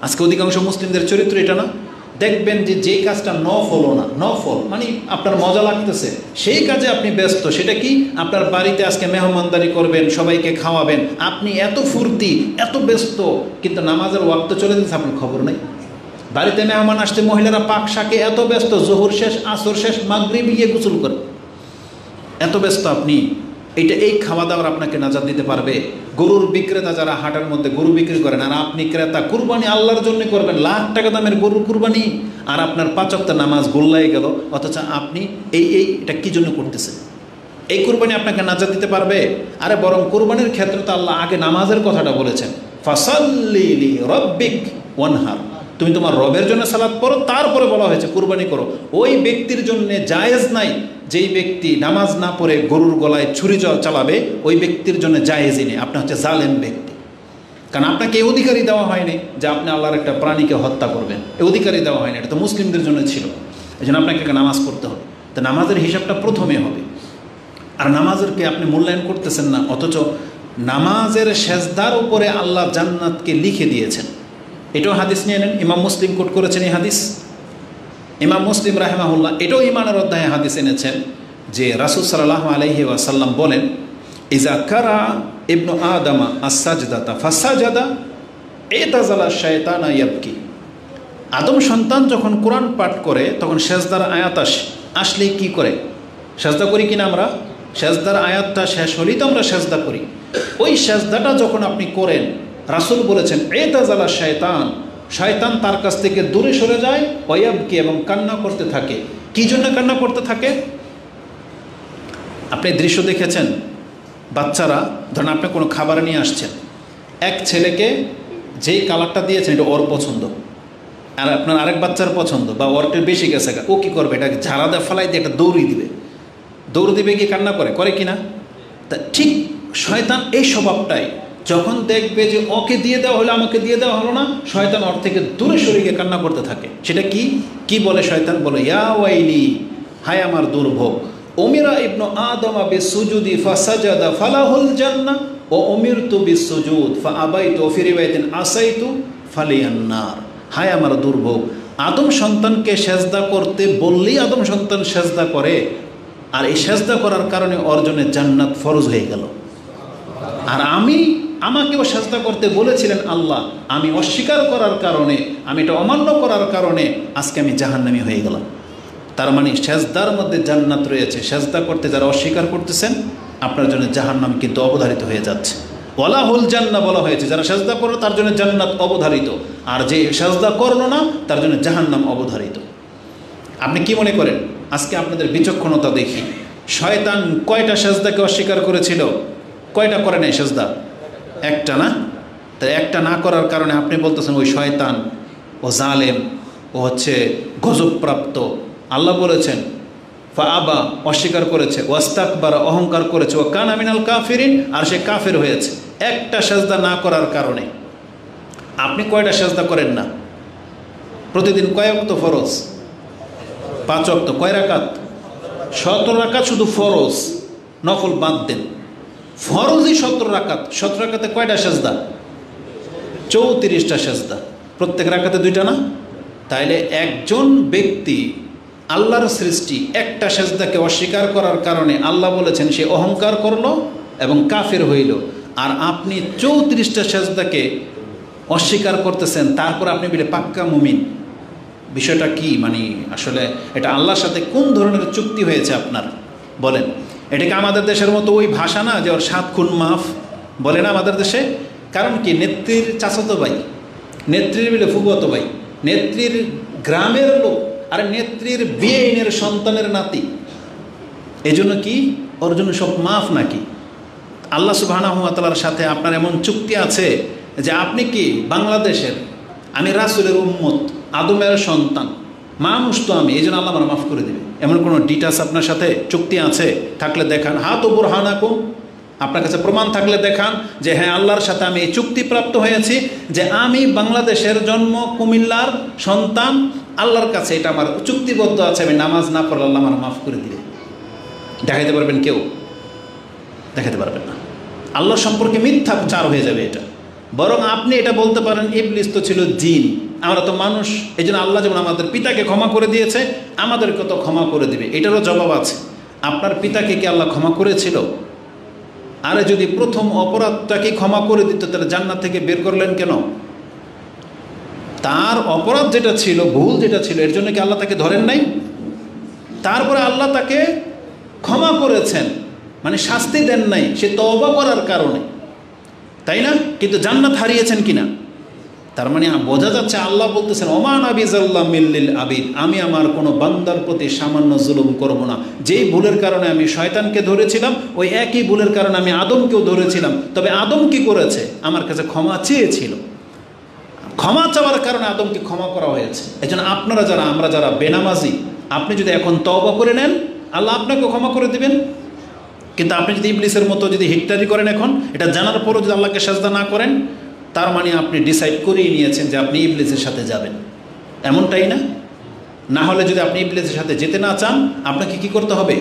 আজকে অধিকাংশ মুসলিমদের চরিত্র এটা না, দেখবেন যে যেই কাজটা নফলও না, নফল মানে আপনার মজা লাগতেছে সেই কাজে আপনি ব্যস্ত। সেটা কি? আপনার বাড়িতে আজকে মেহমানদারি করবেন, সবাইকে খাওয়াবেন, আপনি এত ফুর্তি এত ব্যস্ত, কিন্তু নামাজের ওয়াক্ত চলে যাচ্ছে আপনার খবর নেই। বাড়িতে মেহমান আসছে, মহিলারা পাক শাকে এত ব্যস্ত, জোহর শেষ, আসর শেষ, মাগরিব গিয়ে গোসল করে, এত ব্যস্ত আপনি। এই খাওয়া দাওয়ার আপনাকে নাজাত দিতে পারবে? গরুর বিক্রেতা যারা হাটের মধ্যে গরু বিক্রি করেন, আর আপনি ক্রেতা, কুরবানি আল্লাহর জন্য করবেন, লাখ টাকা দামের গরুর কুরবানি, আর আপনার 5 ওয়াক্ত নামাজ গোল্লাই গেল, অথচ আপনি এটা কি জন্য করতেছেন? এই কুরবানি আপনাকে নাজাত দিতে পারবে? আরে বরং কুরবানির ক্ষেত্রে তো আল্লাহ আগে নামাজের কথাটা বলেছেন, ফাসাল্লি লিরাব্বিক ওয়ানহার, তুমি তোমার রবের জন্য সালাত পড়ো, তারপরে বলা হয়েছে কুরবানি করো। ওই ব্যক্তির জন্য জায়েজ নাই যেই ব্যক্তি নামাজ না পড়ে গরুর গলায় ছুরি চালাবে, ওই ব্যক্তির জন্য জায়েজই নেই, আপনি হচ্ছে জালেম ব্যক্তি। কারণ আপনাকে এই অধিকারই দেওয়া হয়নি যে আপনি আল্লাহর একটা প্রাণীকে হত্যা করবেন, এই অধিকারই দেওয়া হয়নি, এটা তো মুসলিমদের জন্য ছিল। এই জন্য আপনাকে নামাজ পড়তে হবে। তো নামাজের হিসাবটা প্রথমে হবে, আর নামাজেরকে আপনি মূল্যায়ন করতেছেন না, অথচ নামাজের সেজদার উপরে আল্লাহ জান্নাতকে লিখে দিয়েছেন। এটাও হাদিস নিয়ে নেন, ইমাম মুসলিম কোট করেছেন এই হাদিস। ইমাম মুসলিম রাহিমাহুল্লাহ এটাও ইমানের অধ্যায়ে হাদিস এনেছেন যে রাসূল সাল্লাল্লাহু আলাইহি ওয়াসাল্লাম বলেন, ইজা কারা ইবনু আদামা আস-সাজদাতা ফাসাজাদা ইতাজালা শায়তানা ইয়াবকি, আদম সন্তান যখন কোরআন পাঠ করে তখন সেজদার আয়াত আসলে কি করে? সেজদা করি কিনা আমরা? সেজদার আয়াতটা শেষ হলেই তো আমরা সেজদা করি। ওই সেজদাটা যখন আপনি করেন, রাসূল বলেছেন ইতাজালা শায়তান, শয়তান তার কাছ থেকে দূরে সরে যায়, ওয়ায়াবকি, এবং কান্না করতে থাকে। কি জন্য কান্না করতে থাকে? আপনি দৃশ্য দেখেছেন, বাচ্চারা ধরেন আপনি কোনো খাবার নিয়ে আসছেন, এক ছেলেকে যেই কালারটা দিয়েছেন এটা ওর পছন্দ, আর আপনার আরেক বাচ্চার পছন্দ, বা ওরটা বেশি গেছে, ও কী করবে? এটাকে ঝাড়া দেওয়া ফেলাই দিয়ে একটা দৌড়ি দিবে, দৌড় দিবে গিয়ে কান্না করে কি না? তা ঠিক শয়তান এই স্বভাবটাই, যখন দেখবে যে ওকে দিয়ে দেওয়া হলো, আমাকে দিয়ে দেওয়া হলো না, শয়তান ওর থেকে দূরে সরে গিয়ে কান্না করতে থাকে। সেটা কি বলে? শয়তান বলে, ইয়া ওয়াইলি, হায় আমার দুর্ভোগ, উমিরা ইবনু আদম বিসুজুদি ফাসাজাদা ফালাহুল জান্নাহ ওয়া উমিরতু বিসুজুদ ফাআবাইতু ফি রিওয়ায়াতিন আসাইতু ফালিয়ান নার। হায় আমার দুর্ভোগ, আদম সন্তানকে সেজদা করতে বললেই আদম সন্তান সেজদা করে, আর এই সেজদা করার কারণে ওর জন্য জান্নাত ফরজ হয়ে গেল। আর আমাকেও সেজদা করতে বলেছিলেন আল্লাহ, আমি অস্বীকার করার কারণে, আমি এটা অমান্য করার কারণে আজকে আমি জাহান্নামী হয়ে গেলাম। তার মানে সেজদার মধ্যে জান্নাত রয়েছে। সেজদা করতে যারা অস্বীকার করতেছেন আপনার জন্য জাহান্নাম কিন্তু অবধারিত হয়ে যাচ্ছে। ওয়ালাহুল জান্নাহ বলা হয়েছে, যারা সেজদা করলো তার জন্য জান্নাত অবধারিত, আর যে সেজদা করলো না তার জন্য জাহান্নাম অবধারিত। আপনি কি মনে করেন? আজকে আপনাদের বিচক্ষণতা দেখি, শয়তান কয়টা সেজদাকে অস্বীকার করেছিল? কয়টা করে নাই সেজদা? একটা না? তাই একটা না করার কারণে আপনি বলতেছেন ওই শয়তান, ও জালেম, ও হচ্ছে গজবপ্রাপ্ত। আল্লাহ বলেছেন ফাআবা, অস্বীকার করেছে, ওয়াস্তাকবারা, অহংকার করেছে, ও কানা মিনাল কাফিরিন, আর সে কাফের হয়েছে একটা সেজদা না করার কারণে। আপনি কয়টা সেজদা করেন না? প্রতিদিন কয় ওয়াক্ত ফরজ? 5 ওয়াক্ত। কয় রাকাত? 17 রাকাত শুধু ফরজ, নফল বাদ দেন। ফরজই 17 রাকাত। 17 রাকাতে কয়টা সেজদা? 34টা সেজদা। প্রত্যেক রাকাতে 2টা না? তাইলে একজন ব্যক্তি আল্লাহর সৃষ্টি একটা সেজদাকে অস্বীকার করার কারণে আল্লাহ বলেছেন সে অহংকার করলো এবং কাফের হইল, আর আপনি 34টা সেজদাকে অস্বীকার করতেছেন, তারপর আপনি বলে পাক্কা মুমিন। বিষয়টা কি? মানে আসলে এটা আল্লাহর সাথে কোন ধরনের চুক্তি হয়েছে আপনার বলেন? এটাকে আমাদের দেশের মতো ওই ভাষা না যে ওর 7 খুন মাফ বলে না আমাদের দেশে। কারণ কি? নেত্রীর চাচাতো ভাই, নেত্রীর বলে ফুফাতো ভাই, নেত্রীর গ্রামের লোক, আর নেত্রীর বিয়ের সন্তানের নাতি। এই জন্য কি ওর জন্য সব মাফ নাকি? আল্লাহ সুবহানাহু ওয়া তাআলার সাথে আপনার এমন চুক্তি আছে যে আপনি কি বাংলাদেশের, আমি রাসূলের উম্মত, আদমের সন্তান, মানুষ তো আমি, এই জন্য আল্লাহ আমার মাফ করে দেবে। এমন কোনো ডিটাচ আপনার সাথে চুক্তি আছে? থাকলে দেখান। হাত ও বুরহানাকুম, আপনার কাছে প্রমাণ থাকলে দেখান যে হ্যাঁ আল্লাহর সাথে আমি এই চুক্তিপ্রাপ্ত হয়েছি যে আমি বাংলাদেশের জন্ম, কুমিল্লার সন্তান, আল্লাহর কাছে এটা আমার চুক্তিবদ্ধ আছে, আমি নামাজ না পড়লে আল্লাহ আমার মাফ করে দিবে। দেখাইতে পারবেন কেউ? দেখাতে পারবেন না। আল্লাহ সম্পর্কে মিথ্যা চার হয়ে যাবে এটা। বরং আপনি এটা বলতে পারেন ইবলিস তো ছিল জিন, আমরা তো মানুষ, এই জন্য আল্লাহ যেমন আমাদের পিতাকে ক্ষমা করে দিয়েছে আমাদেরকে তো ক্ষমা করে দিবে। এটারও জবাব আছে। আপনার পিতাকে কি আল্লাহ ক্ষমা করেছিল? আরে যদি প্রথম অপরাধটাকে ক্ষমা করে দিত তাহলে জান্নাত থেকে বের করলেন কেন? তার অপরাধ যেটা ছিল, ভুল যেটা ছিল, এর জন্য কি আল্লাহ তাকে ধরেন নাই? তারপরে আল্লাহ তাকে ক্ষমা করেছেন, মানে শাস্তি দেন নাই, সে তওবা করার কারণে, তাই না? কিন্তু জান্নাত হারিয়েছেন কিনা? তার মানে বোঝা যাচ্ছে আল্লাহ বলতেছেন ওমান আবিজাল্লাহ মিল্লিল আবিদ, আমি আমার কোনো বান্দার প্রতি সামান্য জুলুম করব না। যেই ভুলের কারণে আমি শয়তানকে ধরেছিলাম ওই একই ভুলের কারণে আমি আদমকেও ধরেছিলাম। তবে আদম কি করেছে? আমার কাছে ক্ষমা চেয়েছিল, ক্ষমা চাওয়ার কারণে আদমকে ক্ষমা করা হয়েছে। এই জন্য আপনারা যারা, আমরা যারা বেনামাজি, আপনি যদি এখন তওবা করে নেন আল্লাহ আপনাকে ক্ষমা করে দিবেন। কিন্তু আপনি যদি ইবলিসের মতো যদি হিটলারি করেন এখন, এটা জানার পরও যদি আল্লাহকে সাজদা না করেন, তার মানে আপনি ডিসাইড করেই নিয়েছেন যে আপনি ইবলিসের সাথে যাবেন, এমনটাই না? না হলে যদি আপনি ইবলিসের সাথে যেতে না চান আপনাকে কি করতে হবে?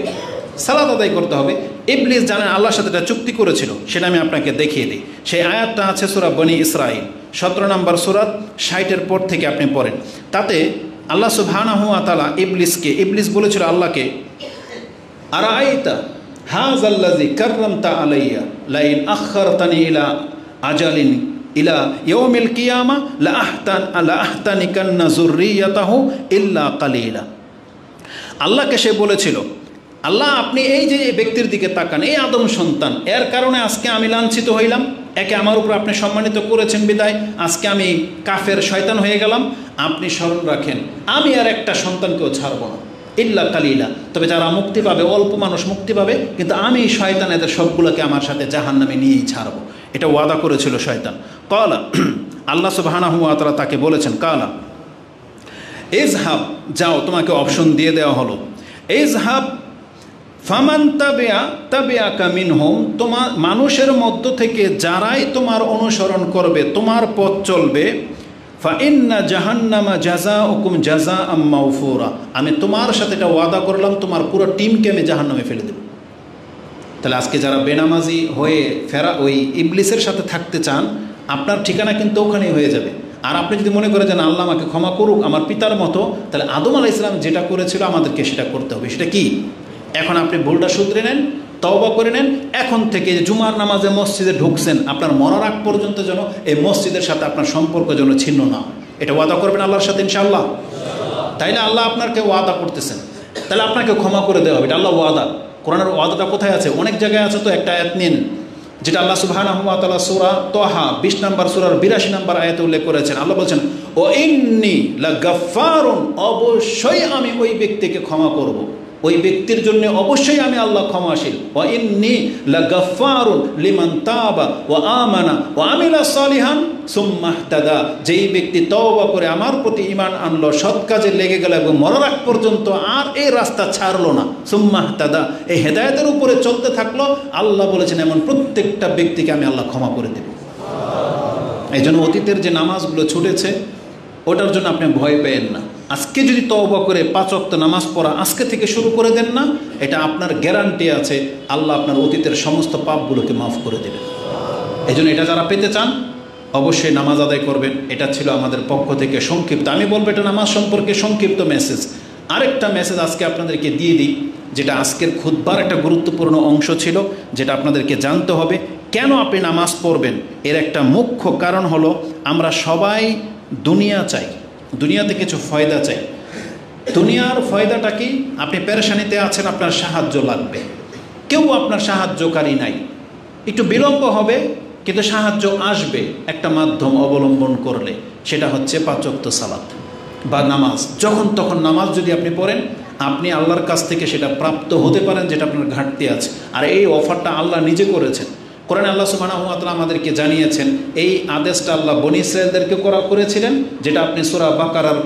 সালাত আদায় করতে হবে। ইবলিস জানেন আল্লাহর সাথে একটা চুক্তি করেছিল, সেটা আমি আপনাকে দেখিয়ে দিই। সেই আয়াতটা আছে সূরা বনী ইসরাঈল 17 নম্বর সূরাত 60-এর পর থেকে আপনি পড়েন। তাতে আল্লাহ সুবহানাহু ওয়া তাআলা ইবলিস বলেছিল আল্লাহকে, আরাআইতা হাযাল্লাযী কাররামতা আলাইয়া লাইন আখখারতানি ইলা আজালিন ইলা ইয়াউমিল কিয়ামা লাআহতানিকান্না যুররিয়াতাহু ইল্লা কালিলা। আল্লাহকে সে বলেছিল, আল্লাহ আপনি এই যে ব্যক্তির দিকে তাকান, এই আদম সন্তান, এর কারণে আজকে আমি লাঞ্ছিত হইলাম, একে আমার উপর আপনি সম্মানিত করেছেন বিদায় আজকে আমি কাফের শয়তান হয়ে গেলাম। আপনি স্মরণ রাখেন আমি আর একটা সন্তানকেও ছাড়ব না, ইল্লা কালিলা, তবে যারা মুক্তি পাবে অল্প মানুষ মুক্তি পাবে, কিন্তু আমি শয়তান এদের সবগুলোকে আমার সাথে জাহান্নামে নিয়েই ছাড়ব। এটা ওয়াদা করেছিল শয়তান। কালা, আল্লাহ সুবহানাহু ওয়া তাআলা তাকে বলেছেন, কালা ইজহাব, যাও, তোমাকে অপশন দিয়ে দেওয়া হলো, ইজহাব ফামান তাবিআকা মিনহুম, তোমার মানুষের মধ্য থেকে যারাই তোমার অনুসরণ করবে, তোমার পথ চলবে, ফাইন্না জাহান্নামা জাযাউকুম জাযাআম মাওফুরা, আমি তোমার সাথে এটা ওয়াদা করলাম তোমার পুরো টিমকে আমি জাহান্নামে ফেলে দেব। তাহলে আজকে যারা বেনামাজি হয়ে ওই ইবলিসের সাথে থাকতে চান, আপনার ঠিকানা কিন্তু ওখানেই হয়ে যাবে। আর আপনি যদি মনে করেন যে আল্লাহ আমাকে ক্ষমা করুক আমার পিতার মতো, তাহলে আদম আলাইহিস সালাম যেটা করেছিল আমাদেরকে সেটা করতে হবে। সেটা কি? এখন আপনি ভুলটা শুধরে নেন, তওবা করে নেন। এখন থেকে জুমার নামাজে মসজিদে ঢুকছেন, আপনার মরার আগ পর্যন্ত যেন এই মসজিদের সাথে আপনার সম্পর্ক যেন ছিন্ন না। এটা ওয়াদা করবেন আল্লাহর সাথে ইনশাআল্লাহ। তাইলে আল্লাহ আপনাকে ওয়াদা করতেছেন, তাহলে আপনাকে ক্ষমা করে দেওয়া হবে। এটা আল্লাহ ওয়াদা। কোরআনের ওয়াদাটা কোথায় আছে? অনেক জায়গায় আছে, তো একটা আয়াত নিন যেটা আল্লাহ সুবহানাহু ওয়া তাআলা সূরা তাহা 20 নম্বর সূরার 82 নম্বর আয়াতে উল্লেখ করেছেন। আল্লাহ বলছেন, ও ইন্নী লাগাফফারুন, অবশ্যই আমি ওই ব্যক্তিকে ক্ষমা করব, ওই ব্যক্তির জন্য অবশ্যই আমি আল্লাহ ক্ষমাশীল। ওয়া ইন্নী লাগাফফারুন লিমান তাবা ওয়া আমানা ওয়া আমিলা সালিহান সুম্মা ইহতাদা, যেই ব্যক্তি তওবা করে আমার প্রতি ঈমান আনলো, সৎ কাজে লেগে গেল এবং মরার আগ পর্যন্ত আর এই রাস্তা ছাড়লো না, সুম্মা ইহতাদা, এই হেদায়েতের উপরে চলতে থাকলো, আল্লাহ বলেছেন এমন প্রত্যেকটা ব্যক্তিকে আমি আল্লাহ ক্ষমা করে দেব। এই জন্য অতীতের যে নামাজগুলো ছুটেছে ওটার জন্য আপনি ভয় পেয়েন না। আজকে যদি তওবা করে 5 ওয়াক্ত নামাজ পড়া আজকে থেকে শুরু করে দেন না, এটা আপনার গ্যারান্টি আছে আল্লাহ আপনার অতীতের সমস্ত পাপগুলোকে মাফ করে দেবেন। এই জন্য এটা যারা পেতে চান অবশ্যই নামাজ আদায় করবেন। এটা ছিল আমাদের পক্ষ থেকে সংক্ষিপ্ত, আমি বলবো এটা নামাজ সম্পর্কে সংক্ষিপ্ত মেসেজ। আরেকটা মেসেজ আজকে আপনাদেরকে দিয়ে দিই, যেটা আজকের খুতবার একটা গুরুত্বপূর্ণ অংশ ছিল, যেটা আপনাদেরকে জানতে হবে। কেন আপনি নামাজ পড়বেন এর একটা মুখ্য কারণ হলো আমরা সবাই দুনিয়া চাই, দুনিয়াতে কিছু ফয়দা চাই। দুনিয়ার ফয়দাটা কি? আপনি পেরেশানিতে আছেন, আপনার সাহায্য লাগবে, কেউ আপনার সাহায্যকারী নাই, একটু বিলম্ব হবে কিন্তু সাহায্য আসবে একটা মাধ্যম অবলম্বন করলে, সেটা হচ্ছে 5 ওয়াক্ত সালাত বা নামাজ। যখন তখন নামাজ যদি আপনি পড়েন আপনি আল্লাহর কাছ থেকে সেটা প্রাপ্ত হতে পারেন যেটা আপনার ঘাটতি আছে। আর এই অফারটা আল্লাহ নিজে করেছেন। কোরআনে আল্লাহ সুবহানাহু ওয়া তাআলা আমাদেরকে জানিয়েছেন, এই আদেশটা আল্লাহ বনী ইসরাঈলদেরকে করেছিলেন, যেটা আপনি সূরা বাকারার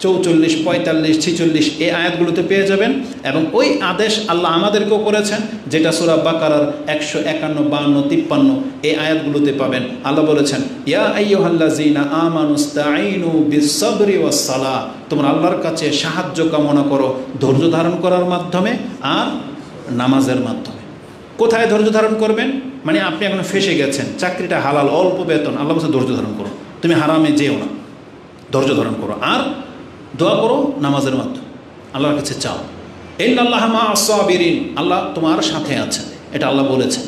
44, 45, 46 এই আয়াতগুলোতে পেয়ে যাবেন। এবং ওই আদেশ আল্লাহ আমাদেরকেও করেছেন, যেটা সূরা বাকারার 151, 52, 53 এই আয়াতগুলোতে পাবেন। আল্লাহ বলেছেন, ইয়া আইয়ুহাল্লাযীনা আমানুস্তাঈনু বিস-সাবরি ওয়াস-সালাহ, তোমরা আল্লাহর কাছে সাহায্য কামনা করো ধৈর্য ধারণ করার মাধ্যমে আর নামাজের মাধ্যমে। কোথায় ধৈর্য ধারণ করবেন? মানে আপনি এখন ফেঁসে গেছেন, চাকরিটা হালাল, অল্প বেতন, আল্লাহ বলছে ধৈর্য ধারণ করো, তুমি হারামে যেও না, ধৈর্য ধারণ করো আর দোয়া করো নামাজের মাধ্যমে, আল্লাহর কাছে চাও। ইন্নাল্লাহা মা'আস সাবিরিন, আল্লাহ তোমার সাথে আছেন, এটা আল্লাহ বলেছেন।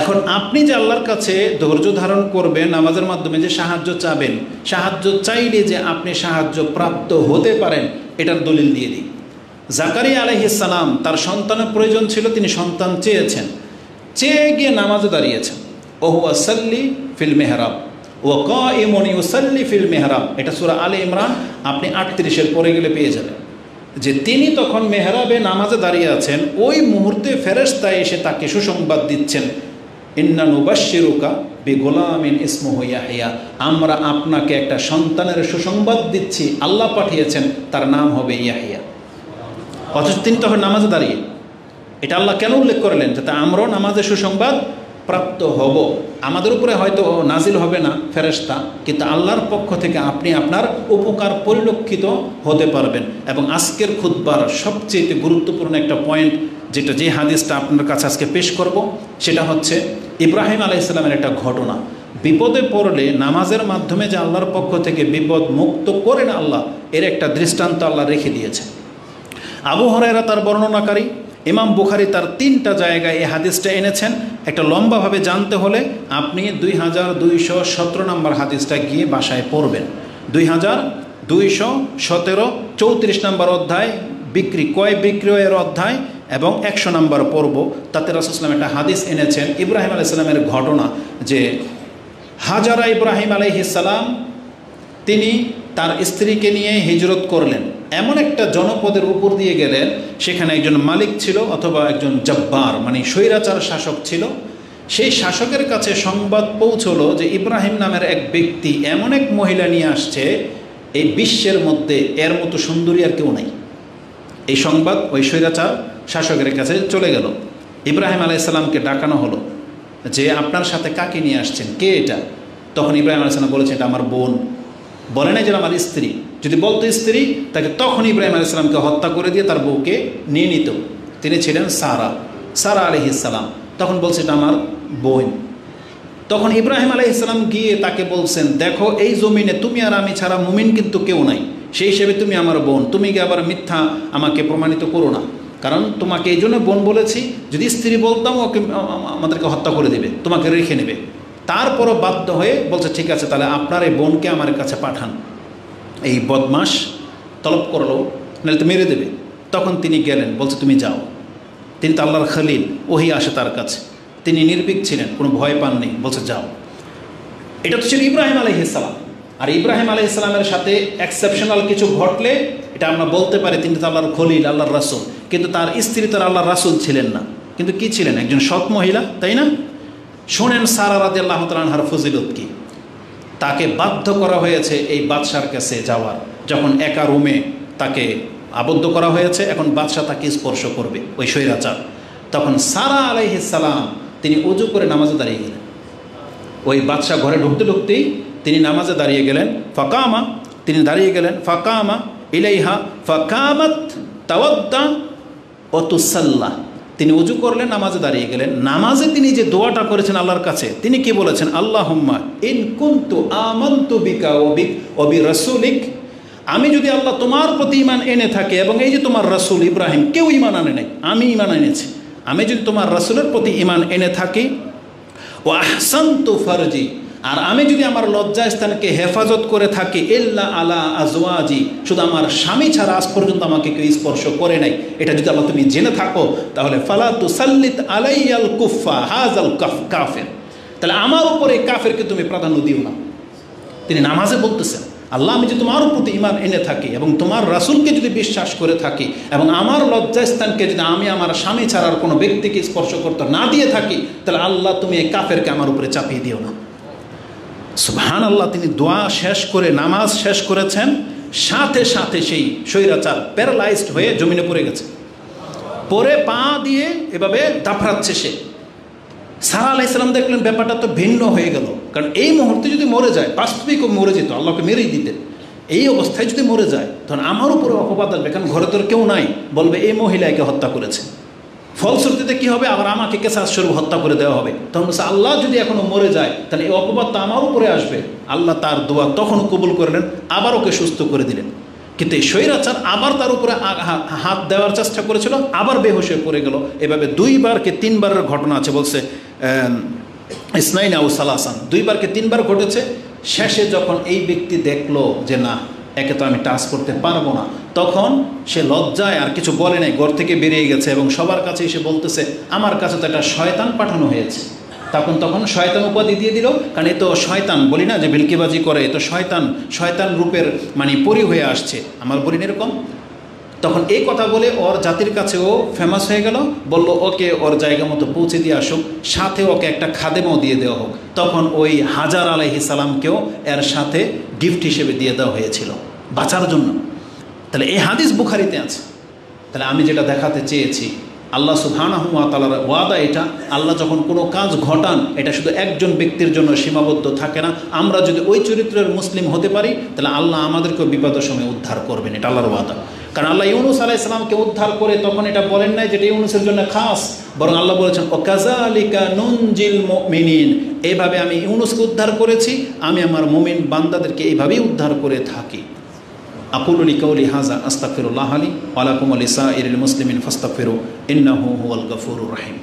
এখন আপনি যে আল্লাহর কাছে ধৈর্য ধারণ করবেন নামাজের মাধ্যমে, যে সাহায্য চাবেন, সাহায্য চাইলে যে আপনি সাহায্য প্রাপ্ত হতে পারেন, এটার দলিল দিয়ে দিই। জাকারিয়া আলাইহিস সালাম, তার সন্তানের প্রয়োজন ছিল, তিনি সন্তান চেয়েছেন, চেয়ে গিয়ে নামাজে দাঁড়িয়েছেন। ওহুয়া সাল্লি ফিল মেহরাব ওয়া কাইমুন ইউসাল্লি ফিল মেহরাব, এটা সূরা আলে ইমরান আপনি 38-এর পরে গেলে পেয়ে যাবেন, যে তিনি তখন মেহরাবে নামাজে দাঁড়িয়ে আছেন। ওই মুহূর্তে ফেরেশতা এসে তাকে সুসংবাদ দিচ্ছেন, ইন্না নুবাশশিরুকা বিগুলামিন ইসমুহু ইয়াহইয়া, আমরা আপনাকে একটা সন্তানের সুসংবাদ দিচ্ছি, আল্লাহ পাঠিয়েছেন, তার নাম হবে ইয়াহইয়া। অথচ তিনি তখন নামাজে দাঁড়িয়ে। এটা আল্লাহ কেন উল্লেখ করলেন? যাতে আমরাও নামাজে সুসংবাদ প্রাপ্ত হব। আমাদের উপরে হয়তো নাজিল হবে না ফেরেশতা, কিন্তু আল্লাহর পক্ষ থেকে আপনি আপনার উপকার পরিলক্ষিত হতে পারবেন। এবং আজকের খুতবার সবচেয়ে গুরুত্বপূর্ণ একটা পয়েন্ট, যেটা যে হাদিসটা আপনার কাছে আজকে পেশ করব, সেটা হচ্ছে ইব্রাহিম আলাইহিস সালামের একটা ঘটনা। বিপদে পড়লে নামাজের মাধ্যমে যে আল্লাহর পক্ষ থেকে বিপদ মুক্ত করেন আল্লাহ, এর একটা দৃষ্টান্ত আল্লাহ রেখে দিয়েছে। আবু হুরায়রা তার বর্ণনাকারী, ইমাম বুখারী তার 3টা জায়গায় এই হাদিসটা এনেছেন। একটা লম্বাভাবে জানতে হলে আপনি 2217 নম্বর হাদিসটা গিয়ে বাসায় পড়বেন। 2217, 34 নম্বর অধ্যায় ক্রয় বিক্রয়ের অধ্যায় এবং 100 নম্বর পর্ব, তাতে রাসূল সাল্লাল্লাহু আলাইহি ওয়াসাল্লাম একটা হাদিস এনেছেন ইব্রাহিম আলাইহিস সালামের ঘটনা, যে হাজারা ইব্রাহিম আলাইহিস সালাম তিনি তার স্ত্রীকে নিয়ে হিজরত করলেন। এমন একটা জনপদের উপর দিয়ে গেলেন, সেখানে একজন মালিক ছিল অথবা একজন জব্বার, মানে স্বৈরাচার শাসক ছিল। সেই শাসকের কাছে সংবাদ পৌঁছলো যে ইব্রাহিম নামের এক ব্যক্তি এমন এক মহিলা নিয়ে আসছে, এই বিশ্বের মধ্যে এর মতো সুন্দরী আর কেউ নাই। এই সংবাদ ওই স্বৈরাচার শাসকের কাছে চলে গেল। ইব্রাহিম আলাইহিস সালামকে ডাকানো হলো যে আপনার সাথে কাকে নিয়ে আসছেন, কে এটা? তখন ইব্রাহিম আলাইহিস সালাম বলেছেন, এটা আমার বোন। বলে নাই যে আমার স্ত্রী, যদি বলতো স্ত্রী তাকে তখন ইব্রাহিম আলাইহিস সালামকে হত্যা করে দিয়ে তার বউকে নিয়ে নিত। তিনি ছিলেন সারা আলাইহিস সালাম, তখন বলছে এটা আমার বোন। তখন ইব্রাহিম আলাইহিস সালাম গিয়ে তাকে বলছেন, দেখো এই জমিনে তুমি আর আমি ছাড়া মুমিন কিন্তু কেউ নাই, সেই হিসেবে তুমি আমার বোন, তুমি গিয়ে আবার মিথ্যা আমাকে প্রমাণিত করো না, কারণ তোমাকে এই জন্য বোন বলেছি, যদি স্ত্রী বলতাম ওকে আমাদেরকে হত্যা করে দেবে, তোমাকে রেখে নেবে। তারপরও বাধ্য হয়ে বলছে, ঠিক আছে তাহলে আপনার এই বোনকে আমার কাছে পাঠান। এই বদমাস তলব করলো, নাহলে তো মেরে দেবে। তখন তিনি গেলেন, বলছে তুমি যাও। তিনি তো আল্লাহর খলিল, ওহী আসে তার কাছে, তিনি নির্ভীক ছিলেন, কোনো ভয় পাননি, বলছে যাও। এটা তো ছিল ইব্রাহিম আলাইহিস সালাম। আর ইব্রাহিম আলাইহিস সালামের সাথে এক্সেপশনাল কিছু ঘটলে এটা আমরা বলতে পারি তিনি তো আল্লাহর খলিল, আল্লাহর রাসূল, কিন্তু তার স্ত্রী তো আল্লাহর রাসূল ছিলেন না, কিন্তু কি ছিলেন? একজন সৎ মহিলা, তাই না? শোনেন সারা রাদিয়াল্লাহু তাআলা আনহার ফজিলত কি। তাকে বাধ্য করা হয়েছে এই বাদশার কাছে যাওয়ার, যখন একা রুমে তাকে আবদ্ধ করা হয়েছে, এখন বাদশা তাকে স্পর্শ করবে, ওই স্বৈরাচার। তখন সারা আলাইহিস সালাম তিনি ওযু করে নামাজে দাঁড়িয়ে গেলেন। ওই বাদশা ঘরে ঢুকতে ঢুকতেই তিনি নামাজে দাঁড়িয়ে গেলেন। ফাকামা, তিনি দাঁড়িয়ে গেলেন। ফাকামা ইলাইহা ফাকামাত তাওয়াদ্দা ওয়া তুসাল্লা, তিনি উজু করলেন, নামাজে দাঁড়িয়ে গেলেন। নামাজে তিনি যে দোয়াটা করেছেন আল্লাহর কাছে, তিনি কি বলেছেন? আল্লাহুম্মা ইন কুনতু আমানতু বিকা ওয়া বিরাসূলিক, আমি যদি আল্লাহ তোমার প্রতি ঈমান এনে থাকি, এবং এই যে তোমার রাসূল ইব্রাহিম কেউ ঈমান আনে নাই, আমি ঈমান এনেছি, আমি যদি তোমার রাসূলের প্রতি ঈমান এনে থাকি, ওয়া আহসানতু ফারজি, আর আমি যদি আমার লজ্জাস্থানকে হেফাজত করে থাকি, ইল্লা আলা আজওয়াজি, শুধু আমার স্বামী ছাড়া আজ পর্যন্ত আমাকে কেউ স্পর্শ করে নাই, এটা যদি আল্লাহ তুমি জেনে থাকো, তাহলে ফালা তুসাল্লিত আলাইয়াল কুফা হাযাল কাফির, তাহলে আমার উপরে কাফেরকে তুমি প্রাধান্য দিও না। তিনি নামাজে বলতেছেন, আল্লাহ আমি যদি তোমার প্রতি ঈমান এনে থাকি এবং তোমার রাসূলকে যদি বিশ্বাস করে থাকি, এবং আমার লজ্জাস্থানকে যদি আমি আমার স্বামী ছাড়ার কোনো ব্যক্তিকে স্পর্শ করতে না দিয়ে থাকি, তাহলে আল্লাহ তুমি এই কাফেরকে আমার উপরে চাপিয়ে দিও না। সুবহানাল্লাহ। তিনি দোয়া শেষ করে নামাজ শেষ করেছেন, সাথে সাথে সেই স্বৈরাচার প্যারালাইজড হয়ে জমিনে পড়ে গেছে, পরে পা দিয়ে এভাবে দাফড়াচ্ছে সে। সারা আলাইহিসসালাম দেখলেন ব্যাপারটা তো ভিন্ন হয়ে গেল, কারণ এই মুহূর্তে যদি মরে যায়, বাস্তবিকও মরে যেত, আল্লাহকে মেরেই দিতেন। এই অবস্থায় যদি মরে যায় তখন আমার উপরে অপবাদ আসবে, কারণ ঘরে তোর কেউ নাই, বলবে এই মহিলাকে হত্যা করেছে। ফলশ্রুতিতে কী হবে, আবার আমাকে কেসাস স্বরূপ হত্যা করে দেওয়া হবে। তখন বলছে আল্লাহ যদি এখনও মরে যায় তাহলে এই অপবাদটা আমার উপরে আসবে। আল্লাহ তার দোয়া তখনও কবুল করলেন, আবার ওকে সুস্থ করে দিলেন। কিন্তু এই স্বৈরাচার আবার তার উপরে হাত দেওয়ার চেষ্টা করেছিল, আবার বেহুশ হয়ে পড়ে গেল। এভাবে 2বার কি 3বারের ঘটনা আছে, বলছে ইসনাইন আউ সালাসান, 2বার কি 3বার ঘটেছে। শেষে যখন এই ব্যক্তি দেখলো যে না, একে তো আমি টাচ করতে পারবো না, তখন সে লজ্জায় আর কিছু বলে নাই, ঘর থেকে বেরিয়ে গেছে এবং সবার কাছে এসে বলতেছে আমার কাছে তো একটা শয়তান পাঠানো হয়েছে। তখন শয়তান উপাধি দিয়ে দিল, কারণ এ তো শয়তান, বলি না যে ভেলকিবাজি করে, এ তো শয়তান রূপের মানে পরি হয়ে আসছে, আমার বলিন এরকম। তখন এই কথা বলে ওর জাতির কাছেও ফেমাস হয়ে গেল, বলল ওকে ওর জায়গা মতো পৌঁছে দিয়ে আসুক, সাথে ওকে একটা খাদেমও দিয়ে দেওয়া হোক। তখন ওই হাজার আলাইহিস সালামকেও এর সাথে গিফট হিসেবে দিয়ে দেওয়া হয়েছিল বাঁচার জন্য। তাহলে এই হাদিস বুখারীতে আছে। তাহলে আমি যেটা দেখাতে চেয়েছি, আল্লাহ সুবহানাহু ওয়া তাআলার ওয়াদা এটা, আল্লাহ যখন কোনো কাজ ঘটান এটা শুধু একজন ব্যক্তির জন্য সীমাবদ্ধ থাকে না। আমরা যদি ওই চরিত্রের মুসলিম হতে পারি তাহলে আল্লাহ আমাদেরকেও বিপদের সময় উদ্ধার করবেন, এটা আল্লাহর ওয়াদা। কারণ আল্লাহ ইউনুস আলাইহিস সালামকে উদ্ধার করে তখন এটা বলেন নাই যেটা ইউনুসের জন্য খাস, বরং আল্লাহ বলেছেন ওয়াকাযালিকা নুনজিল মুমিনিন, এইভাবে আমি ইউনুসকে উদ্ধার করেছি, আমি আমার মুমিন বান্দাদেরকে এইভাবেই উদ্ধার করে থাকি। আকুলু লিকাউলি হাযা আস্তাগফিরুল্লাহ লি ওয়া লাকুম ওয়া লিসাইরিল মুসলিমিন ফাস্তাগফিরু ইন্নাহু হুয়াল গফুরুর রহিম।